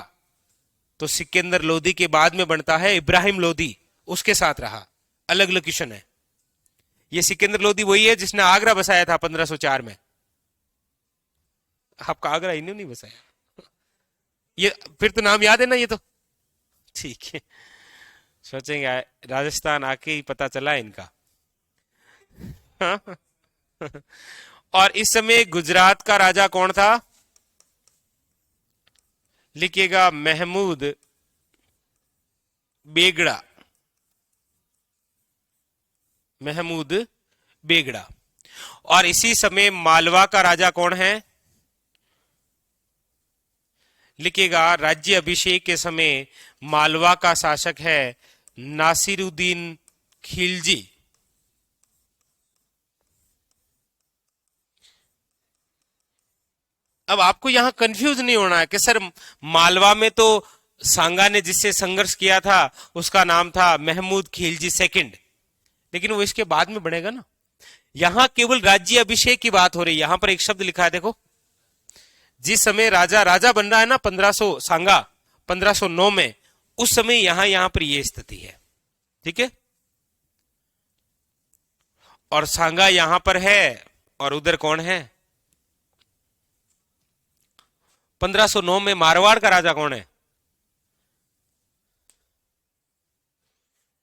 तो सिकंदर लोदी के बाद में बनता है इब्राहिम लोदी, उसके साथ रहा। अलग अलग क्वेश्चन है। ये सिकंदर लोदी वही है जिसने आगरा बसाया था 1504 में। आपका आगरा इन्होंने नहीं बसाया। ये फिर तो नाम याद है ना? ये तो ठीक है, सोचेंगे राजस्थान आके ही पता चला इनका। और इस समय गुजरात का राजा कौन था? लिखिएगा महमूद बेगड़ा। महमूद बेगड़ा। और इसी समय मालवा का राजा कौन है? लिखिएगा राज्य अभिषेक के समय मालवा का शासक है नासिरुद्दीन खिलजी। अब आपको यहां कंफ्यूज नहीं होना है कि सर मालवा में तो सांगा ने जिससे संघर्ष किया था उसका नाम था महमूद खिलजी सेकंड, लेकिन वो इसके बाद में बनेगा ना। यहां केवल राज्य अभिषेक की बात हो रही है। यहां पर एक शब्द लिखा है देखो, जिस समय राजा राजा बन रहा है ना 1500 सांगा 1509 में, उस समय यहां पर यह स्थिति है, ठीक है। और सांगा यहां पर है और उधर कौन है? 1509 में मारवाड़ का राजा कौन है,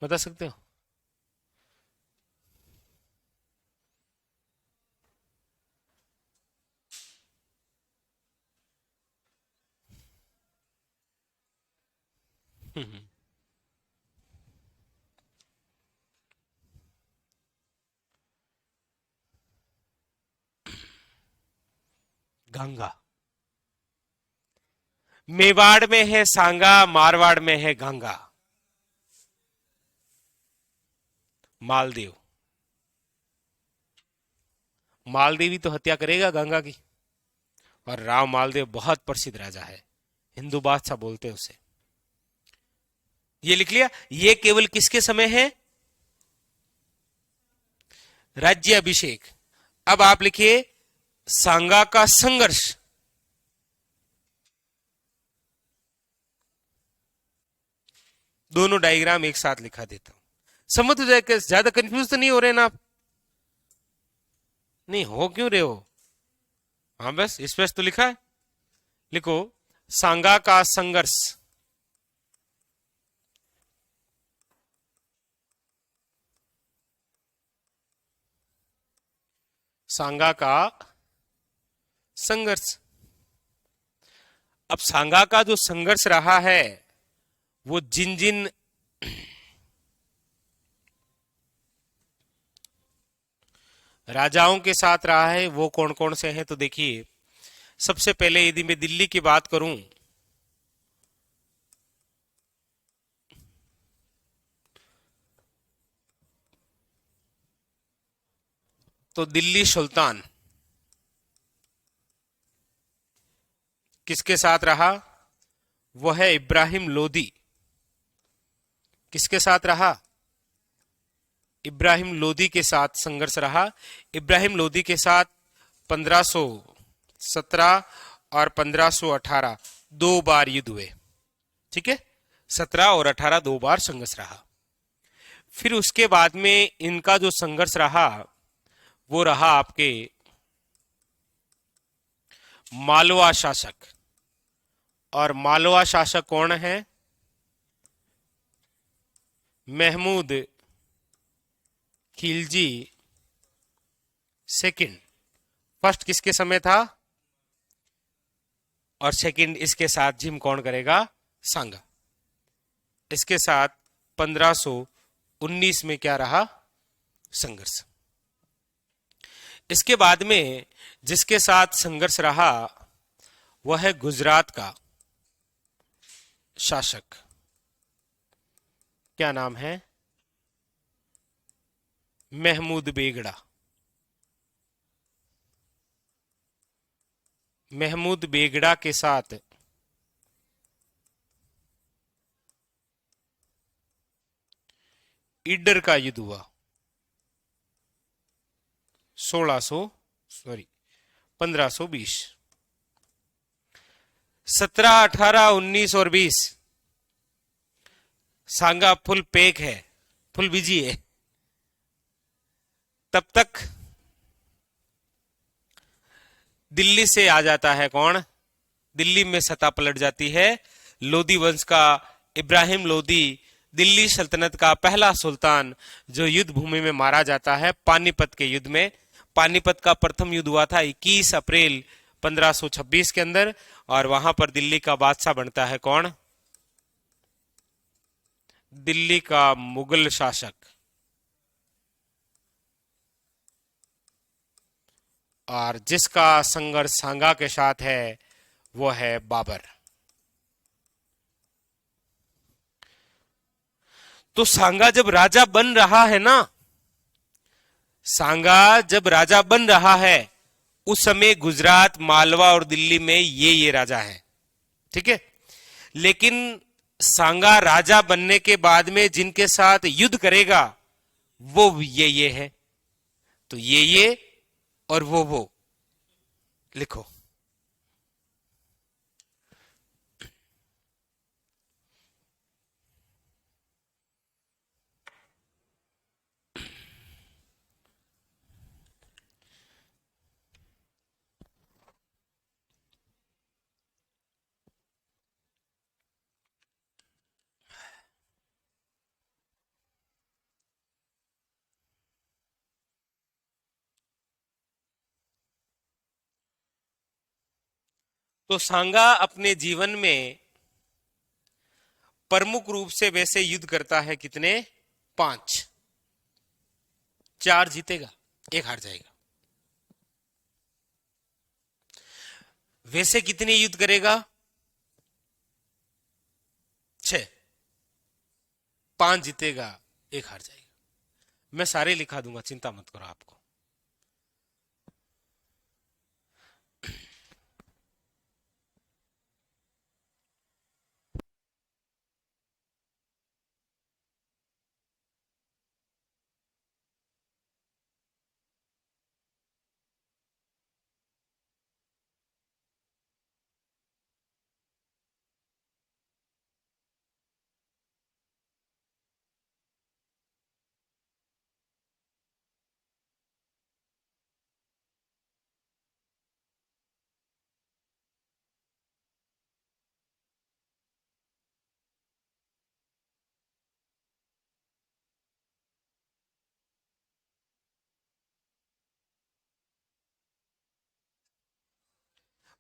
बता सकते हो? गंगा। मेवाड़ में है सांगा, मारवाड़ में है गंगा। मालदेव, मालदेवी तो हत्या करेगा गंगा की। और राव मालदेव बहुत प्रसिद्ध राजा है, हिंदू बादशाह बोलते हैं उसे। ये लिख लिया। ये केवल किसके समय है? राज्य अभिषेक। अब आप लिखिए सांगा का संघर्ष। दोनों डायग्राम एक साथ लिखा देता हूं, समझ हो जाए। ज्यादा कंफ्यूज तो नहीं हो रहे ना आप? नहीं हो क्यों रहे हो? हाँ बस स्पष्ट तो लिखा है, लिखो सांगा का संघर्ष। सांगा का संघर्ष। अब सांगा का जो संघर्ष रहा है वो जिन जिन राजाओं के साथ रहा है वो कौन कौन से हैं, तो देखिए सबसे पहले यदि मैं दिल्ली की बात करूं तो दिल्ली सुल्तान किसके साथ रहा? वो है इब्राहिम लोदी। किसके साथ रहा? इब्राहिम लोदी के साथ संघर्ष रहा। इब्राहिम लोदी के साथ 1517 और 1518 दो बार युद्ध हुए, ठीक है। 17 और 18 दो बार संघर्ष रहा। फिर उसके बाद में इनका जो संघर्ष रहा वो रहा आपके मालवा शासक। और मालवा शासक कौन है? महमूद खिलजी सेकंड। फर्स्ट किसके समय था और सेकंड इसके साथ जिम कौन करेगा? सांगा। इसके साथ 1519 में क्या रहा? संघर्ष। इसके बाद में जिसके साथ संघर्ष रहा वह है गुजरात का शासक। क्या नाम है? महमूद बेगड़ा। महमूद बेगड़ा के साथ ईडर का युद्ध हुआ 1520। 17, 18, 19 और 20 सांगा फुल पैक है, फुल बिजी है। तब तक दिल्ली से आ जाता है कौन? दिल्ली में सत्ता पलट जाती है लोदी वंश का इब्राहिम लोदी, दिल्ली सल्तनत का पहला सुल्तान, जो युद्ध भूमि में मारा जाता है पानीपत के युद्ध में। पानीपत का प्रथम युद्ध हुआ था 21 अप्रैल 1526 के अंदर, और वहां पर दिल्ली का बादशाह बनता है कौन? दिल्ली का मुगल शासक, और जिसका संघर्ष सांगा के साथ है वो है बाबर। तो सांगा जब राजा बन रहा है ना, सांगा जब राजा बन रहा है उस समय गुजरात, मालवा और दिल्ली में ये राजा हैं, ठीक है। लेकिन सांगा राजा बनने के बाद में जिनके साथ युद्ध करेगा वो ये है। तो ये और वो लिखो। तो सांगा अपने जीवन में प्रमुख रूप से वैसे युद्ध करता है कितने? 5। 4 जीतेगा, 1 हार जाएगा। वैसे कितने युद्ध करेगा? 6। 5 जीतेगा, 1 हार जाएगा। मैं सारे लिखा दूंगा, चिंता मत करो आपको।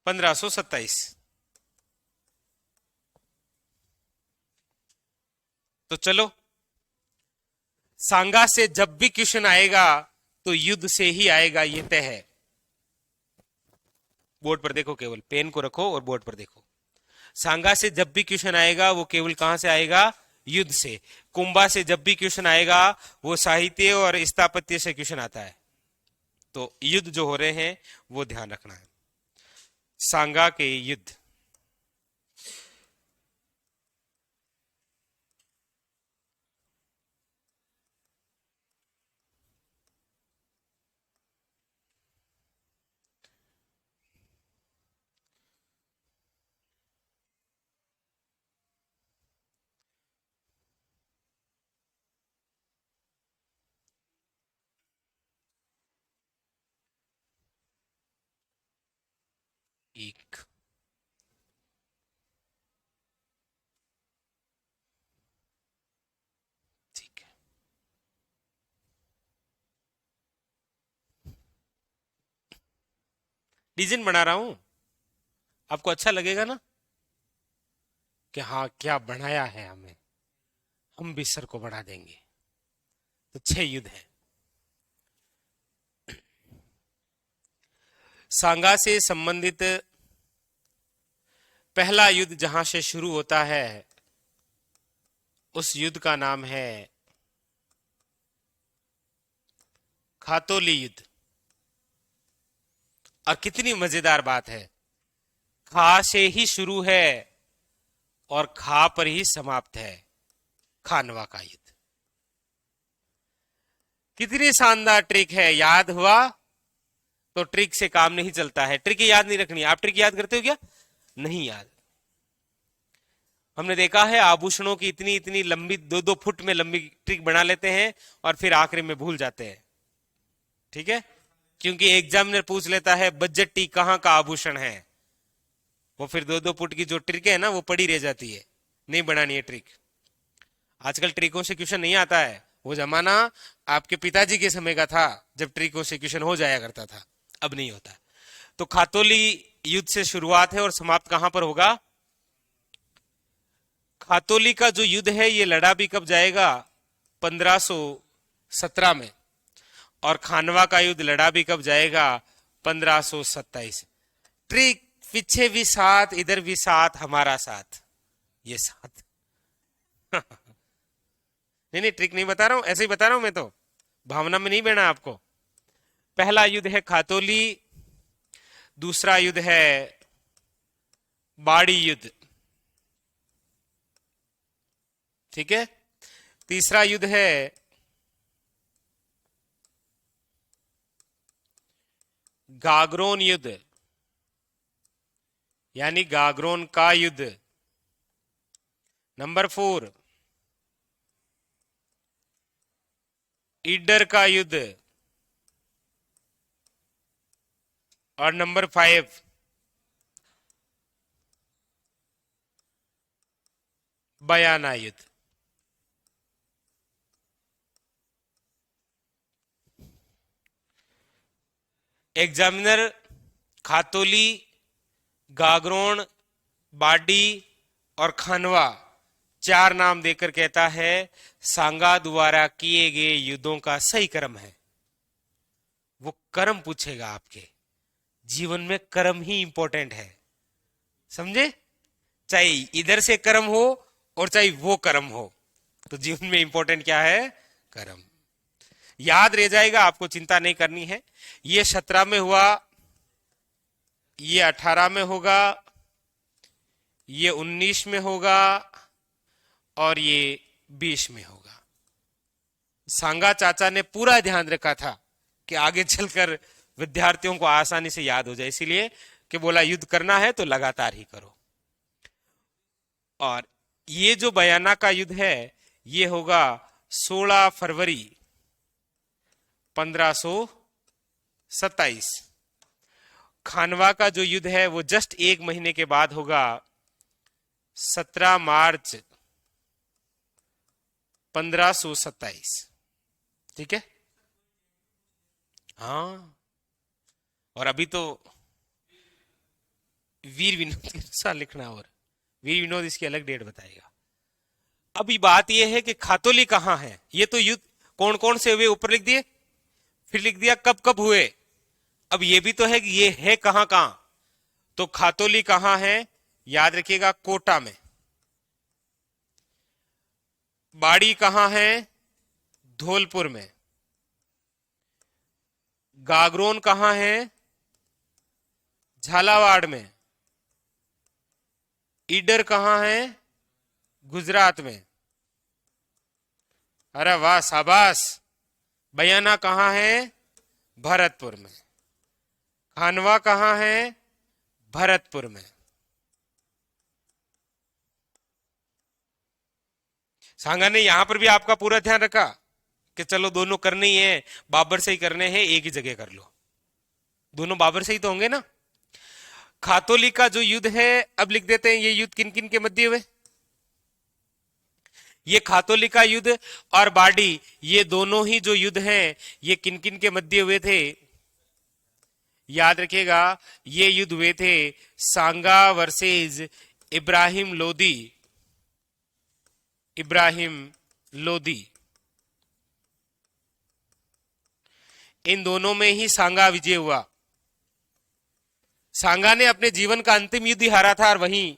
$1527। तो चलो, सांगा से जब भी क्वेश्चन आएगा तो युद्ध से ही आएगा, ये तय है। बोर्ड पर देखो, केवल पेन को रखो और बोर्ड पर देखो। सांगा से जब भी क्वेश्चन आएगा वो केवल कहां से आएगा? युद्ध से। कुंभा से जब भी क्वेश्चन आएगा वो साहित्य और स्थापत्य से क्वेश्चन आता है। तो युद्ध जो हो रहे हैं वो ध्यान रखना है। सांगा के युद्ध, एक ठीक है। डिजाइन बना रहा हूं, आपको अच्छा लगेगा ना कि हाँ क्या बनाया है हमें, हम भी सर को बढ़ा देंगे। तो 6 युद्ध है। सांगा से संबंधित पहला युद्ध जहां से शुरू होता है उस युद्ध का नाम है खातोली युद्ध। और कितनी मजेदार बात है, खा से ही शुरू है और खा पर ही समाप्त है। खानवा का युद्ध कितनी शानदार ट्रिक है, याद हुआ तो ट्रिक से काम नहीं चलता है। ट्रिक याद नहीं रखनी। आप ट्रिक याद करते हो क्या? नहीं याद। हमने देखा है आभूषणों की इतनी इतनी लंबी 2-2 फुट में लंबी ट्रिक बना लेते हैं और फिर आखिरी में भूल जाते हैं, ठीक है। क्योंकि एग्जामिनर पूछ लेता है बजट टी कहां का आभूषण है, वो फिर 2-2 फुट की जो ट्रिक है ना वो पड़ी रह जाती है। नहीं बनानी है ट्रिक। आजकल ट्रिकों से क्वेश्चन नहीं आता है। वो जमाना आपके पिताजी के समय का था जब ट्रिकों से क्वेश्चन हो जाया करता था, अब नहीं होता। तो खातोली युद्ध से शुरुआत है और समाप्त कहां पर होगा? खातोली का जो युद्ध है ये लड़ा भी कब जाएगा? 1517 में। और खानवा का युद्ध लड़ा भी कब जाएगा? 1527। ट्रिक पीछे भी साथ, इधर भी साथ, हमारा साथ, ये साथ। नहीं नहीं, ट्रिक नहीं बता रहा हूं, ऐसे ही बता रहा हूं मैं तो, भावना में नहीं बहना आपको। पहला युद्ध है खातोली दूसरा युद्ध है बाड़ी युद्ध, ठीक है। तीसरा युद्ध है गागरोन युद्ध, यानी गागरोन का युद्ध। नंबर 4 ईडर का युद्ध, और नंबर 5 बयाना युद्ध। एग्जामिनर खातोली, गागरोन, बाडी और खानवा 4 नाम देकर कहता है सांगा द्वारा किए गए युद्धों का सही क्रम है। वो कर्म पूछेगा आपके जीवन में, कर्म ही इंपॉर्टेंट है, समझे। चाहे इधर से कर्म हो और चाहे वो कर्म हो, तो जीवन में इंपॉर्टेंट क्या है? कर्म। याद रह जाएगा, आपको चिंता नहीं करनी है। ये 17 में हुआ, ये 18 में होगा, ये 19 में होगा और ये 20 में होगा। सांगा चाचा ने पूरा ध्यान रखा था कि आगे चलकर विद्यार्थियों को आसानी से याद हो जाए, इसीलिए कि बोला युद्ध करना है तो लगातार ही करो। और ये जो बयाना का युद्ध है ये होगा 16 फरवरी 1527। खानवा का जो युद्ध है वो जस्ट 1 महीने के बाद होगा, 17 मार्च 1527, ठीक है। हाँ, और अभी तो वीर विनोद के अनुसार लिखना, और वीर विनोद इसकी अलग डेट बताएगा। अभी बात यह है कि खातोली कहां है। ये तो युद्ध कौन कौन से हुए ऊपर लिख दिए, फिर लिख दिया कब कब हुए। अब ये भी तो है कि ये है कहां कहां, तो खातोली कहां है याद रखिएगा, कोटा में। बाड़ी कहां है, धौलपुर में। गागरोन कहां है, झालावाड़ में। ईडर कहां है, गुजरात में। अरे वाह, शाबाश। बयाना कहां है, भरतपुर में। खानवा कहां है, भरतपुर में। सांगा ने यहां पर भी आपका पूरा ध्यान रखा कि चलो दोनों करने ही है, बाबर से ही करने हैं, एक ही जगह कर लो। दोनों बाबर से ही तो होंगे ना। खातोली का जो युद्ध है, अब लिख देते हैं ये युद्ध किन किन के मध्य हुए। ये खातोली का युद्ध और बाडी, ये दोनों ही जो युद्ध हैं ये किन किन के मध्य हुए थे याद रखिएगा। ये युद्ध हुए थे सांगा वर्सेस इब्राहिम लोदी। इब्राहिम लोदी, इन दोनों में ही सांगा विजय हुआ। सांगा ने अपने जीवन का अंतिम युद्ध ही हारा था और वहीं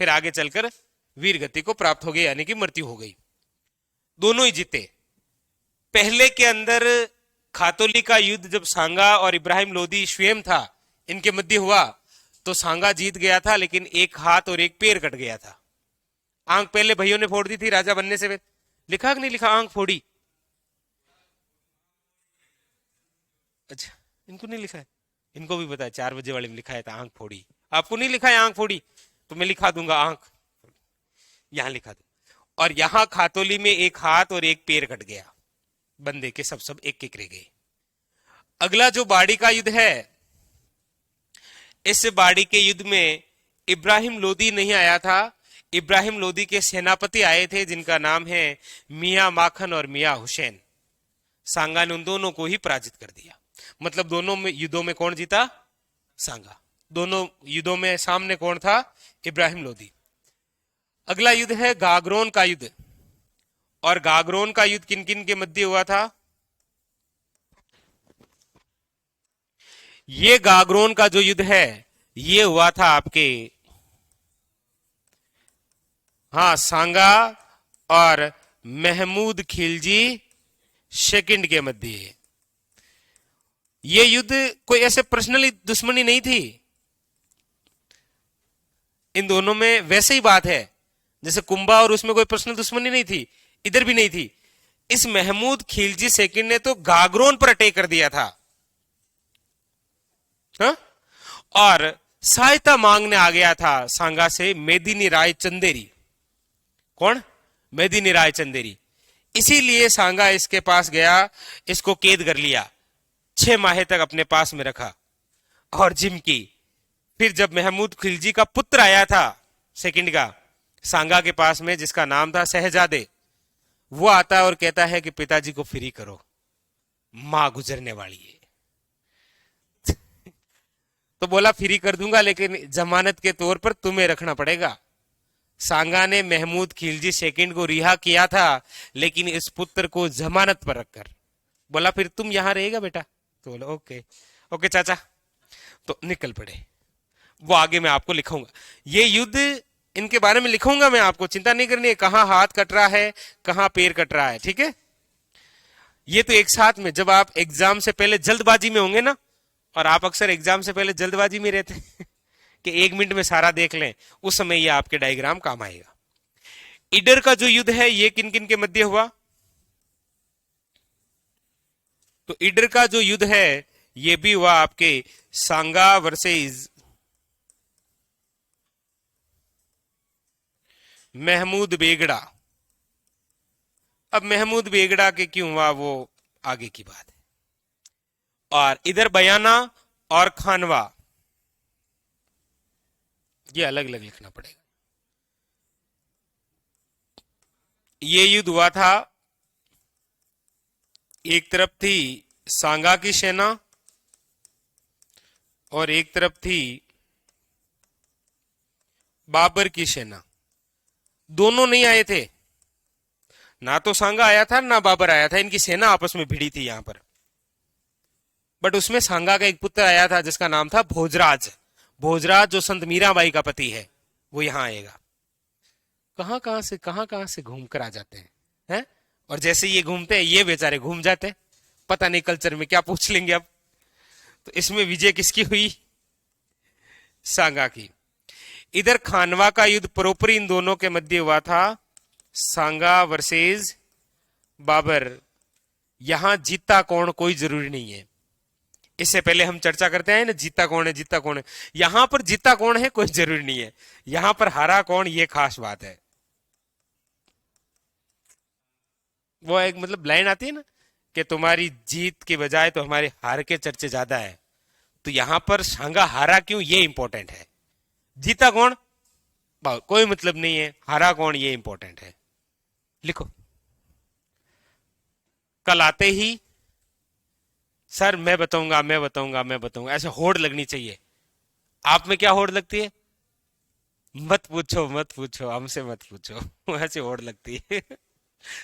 फिर आगे चलकर वीर गति को प्राप्त हो गई, यानी कि मृत्यु हो गई। दोनों ही जीते। पहले के अंदर खातोली का युद्ध जब सांगा और इब्राहिम लोदी स्वयं था, इनके मध्य हुआ, तो सांगा जीत गया था, लेकिन एक हाथ और एक पैर कट गया था। आंख पहले भाइयों ने फोड़ दी थी राजा बनने से। लिखा कि नहीं लिखा, आंख फोड़ी? अच्छा, इनको नहीं लिखा है, इनको भी पता है, 4 बजे वाले में लिखा है था आंख फोड़ी। आपको नहीं लिखा है आंख फोड़ी, तो मैं लिखा दूंगा आंख, यहां लिखा दू। और यहां खातोली में एक हाथ और एक पैर कट गया, बंदे के सब एक एक रह गए। अगला जो बाड़ी का युद्ध है, इस बाड़ी के युद्ध में इब्राहिम लोदी नहीं आया था, इब्राहिम लोदी के सेनापति आए थे जिनका नाम है मियां माखन और मियां हुसैन। सांगा ने उन दोनों को ही पराजित कर दिया। मतलब दोनों में युद्धों में कौन जीता? सांगा। दोनों युद्धों में सामने कौन था? इब्राहिम लोदी। अगला युद्ध है गागरोन का युद्ध। और गागरोन का युद्ध किन किन के मध्य हुआ था? ये गागरोन का जो युद्ध है ये हुआ था आपके, हाँ, सांगा और महमूद खिलजी सेकंड के मध्य। ये युद्ध कोई ऐसे पर्सनली दुश्मनी नहीं थी इन दोनों में, वैसे ही बात है जैसे कुंभा और उसमें कोई पर्सनल दुश्मनी नहीं थी, इधर भी नहीं थी। इस महमूद खिलजी सेकंड ने तो गागरोन पर अटैक कर दिया था, हा? और सहायता मांगने आ गया था सांगा से मेदिनी राय चंदेरी। कौन? मेदिनी राय चंदेरी। इसीलिए सांगा इसके पास गया, इसको कैद कर लिया, 6 माह तक अपने पास में रखा और जिम की। फिर जब महमूद खिलजी का पुत्र आया था सेकंड का सांगा के पास में, जिसका नाम था शहजादे, वो आता है और कहता है कि पिताजी को फ्री करो, मां गुजरने वाली है। तो बोला फ्री कर दूंगा लेकिन जमानत के तौर पर तुम्हें रखना पड़ेगा। सांगा ने महमूद खिलजी सेकंड को रिहा किया था, लेकिन इस पुत्र को जमानत पर रखकर बोला फिर तुम यहां रहेगा बेटा। तो बोला ओके ओके चाचा। तो निकल पड़े। वो आगे मैं आपको लिखूंगा, ये युद्ध इनके बारे में लिखूंगा मैं आपको, चिंता नहीं करनी है कहां हाथ कट रहा है कहां पैर कट रहा है, ठीक है। ये तो एक साथ में, जब आप एग्जाम से पहले जल्दबाजी में होंगे ना, और आप अक्सर एग्जाम से पहले जल्दबाजी में रहते हैं कि 1 मिनट में सारा देख लें, उस समय ये आपके डायग्राम काम आएगा। ईडर का जो युद्ध है ये किन किन के मध्य हुआ? तो ईडर का जो युद्ध है ये भी हुआ आपके सांगा वर्सेस महमूद बेगड़ा। अब महमूद बेगड़ा के क्यों हुआ वो आगे की बात है। और इधर बयाना और खानवा, ये अलग अलग लिखना पड़ेगा। ये युद्ध हुआ था, एक तरफ थी सांगा की सेना और एक तरफ थी बाबर की सेना। दोनों नहीं आए थे, ना तो सांगा आया था ना बाबर आया था, इनकी सेना आपस में भिड़ी थी यहां पर। बट उसमें सांगा का एक पुत्र आया था जिसका नाम था भोजराज। भोजराज जो संत मीराबाई का पति है, वो यहां आएगा। कहां कहां से घूम कर आ जाते हैं। और जैसे ये घूमते हैं ये बेचारे घूम जाते हैं, पता नहीं कल्चर में क्या पूछ लेंगे अब। तो इसमें विजय किसकी हुई? सांगा की। इधर खानवा का युद्ध परोपरी इन दोनों के मध्य हुआ था, सांगा वर्सेस बाबर। यहां जीता कौन कोई जरूरी नहीं है, इससे पहले हम चर्चा करते हैं ना जीता कौन है जीता कौन है। यहां पर जीता कौन है कोई जरूरी नहीं है, यहां पर हारा कौन ये खास बात है। वो एक मतलब लाइन आती है ना कि तुम्हारी जीत के बजाय तो हमारे हार के चर्चे ज्यादा है। तो यहां पर सांगा हारा क्यों ये इंपॉर्टेंट है, जीता कौन कोई मतलब नहीं है, हारा कौन ये इंपॉर्टेंट है। लिखो। कल आते ही सर मैं बताऊंगा मैं बताऊंगा मैं बताऊंगा, ऐसे होड़ लगनी चाहिए। आप में क्या होड़ लगती है? मत पूछो मत पूछो हमसे मत पूछो ऐसे होड़ लगती है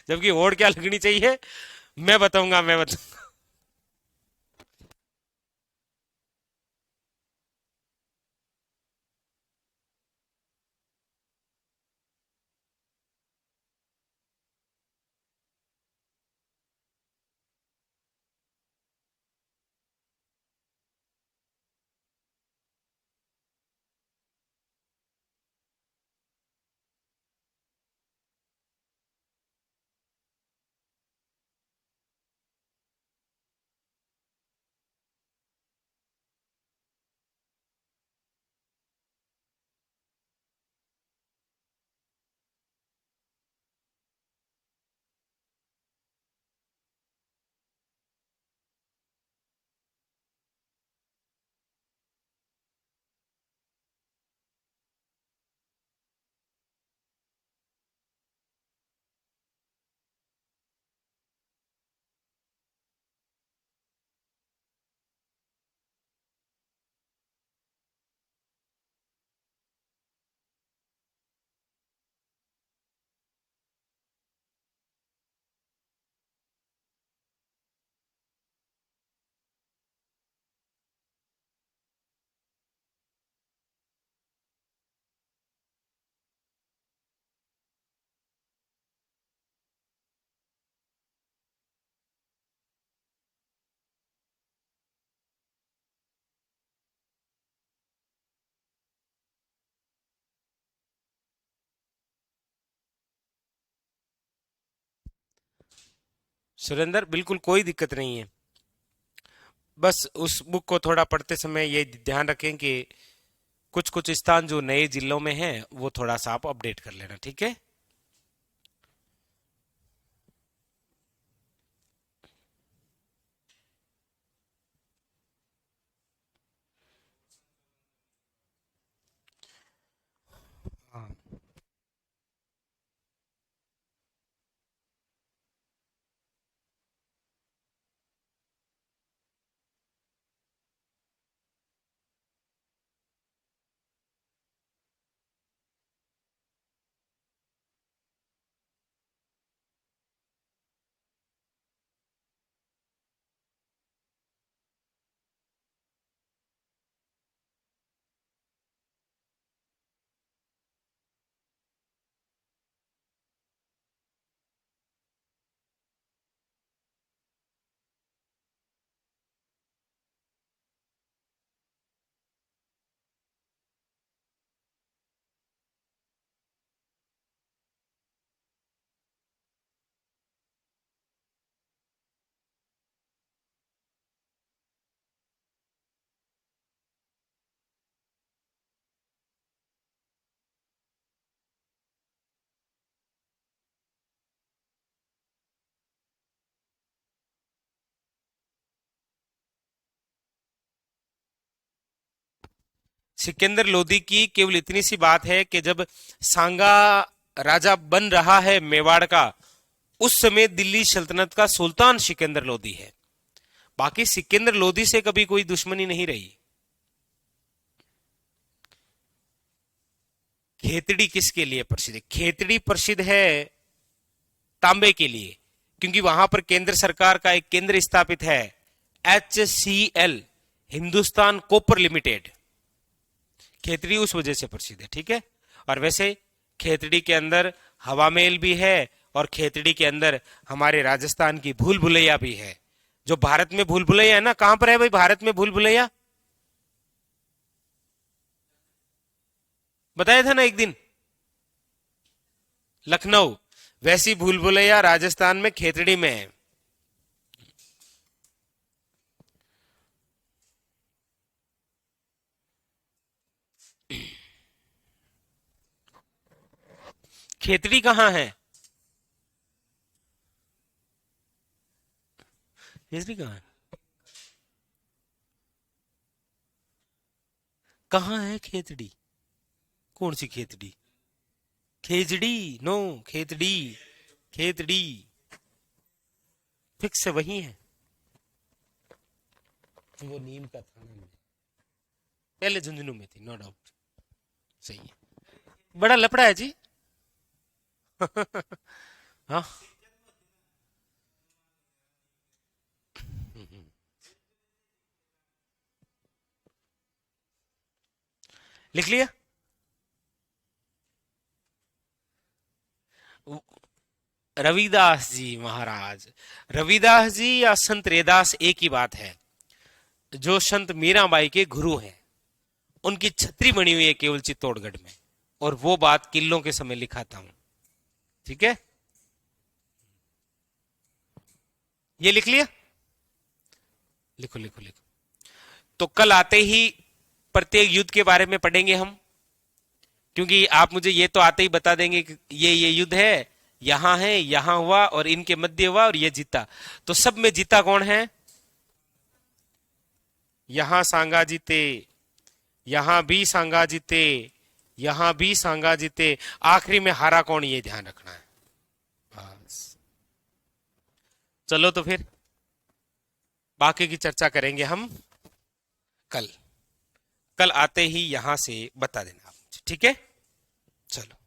जबकि होड़ क्या लगनी चाहिए? मैं बताऊंगा मैं बताऊंगा। सुरेंद्र, बिल्कुल कोई दिक्कत नहीं है। बस उस बुक को थोड़ा पढ़ते समय ये ध्यान रखें कि कुछ कुछ स्थान जो नए जिलों में हैं वो थोड़ा सा आप अपडेट कर लेना, ठीक है। हाँ। सिकंदर लोदी की केवल इतनी सी बात है कि जब सांगा राजा बन रहा है मेवाड़ का, उस समय दिल्ली सल्तनत का सुल्तान सिकंदर लोदी है। बाकी सिकंदर लोदी से कभी कोई दुश्मनी नहीं रही। खेतड़ी किसके लिए प्रसिद्ध है? खेतड़ी प्रसिद्ध है तांबे के लिए, क्योंकि वहां पर केंद्र सरकार का एक केंद्र स्थापित है, HCL, Hindustan copper limited. Khetri उस वजह से प्रसिद्ध है, ठीक है। और वैसे खेतड़ी के अंदर हवा महल भी है, और खेतड़ी के अंदर हमारे राजस्थान की भूल भुलैया भी है। जो भारत में भूल भुलैया है ना, कहां पर है भाई भारत में भूल भुलैया? बताया था ना एक दिन, लखनऊ। वैसी भूल भुलैया राजस्थान में खेतड़ी में है। खेतड़ी कहाँ है? खेतड़ी कहाँ है? कहाँ है खेतड़ी? कौन सी खेतड़ी? खेजड़ी? नो, खेतड़ी। खेतड़ी फिक्स है, वही है। वो नीम का थाना में, पहले झुंझुनू में थी, नो डाउट। सही है। बड़ा लफड़ा है जी। हाँ। लिख लिया। रविदास जी महाराज, रविदास जी या संत रैदास एक ही बात है। जो संत मीराबाई के गुरु हैं, उनकी छतरी बनी हुई है केवल चित्तौड़गढ़ में, और वो बात किल्लों के समय लिखाता हूं, ठीक है। ये लिख लिया? लिखो लिखो लिखो। तो कल आते ही प्रत्येक युद्ध के बारे में पढ़ेंगे हम, क्योंकि आप मुझे ये तो आते ही बता देंगे कि ये युद्ध है, यहां है, यहां हुआ, और इनके मध्य हुआ, और ये जीता। तो सब में जीता कौन है? यहां सांगा जीते, यहां भी सांगा जीते, यहां भी सांगा जीते, आखिरी में हारा कौन, ये ध्यान रखना है बस। चलो तो फिर बाकी की चर्चा करेंगे हम कल। कल आते ही यहां से बता देना आप, ठीक है। चलो।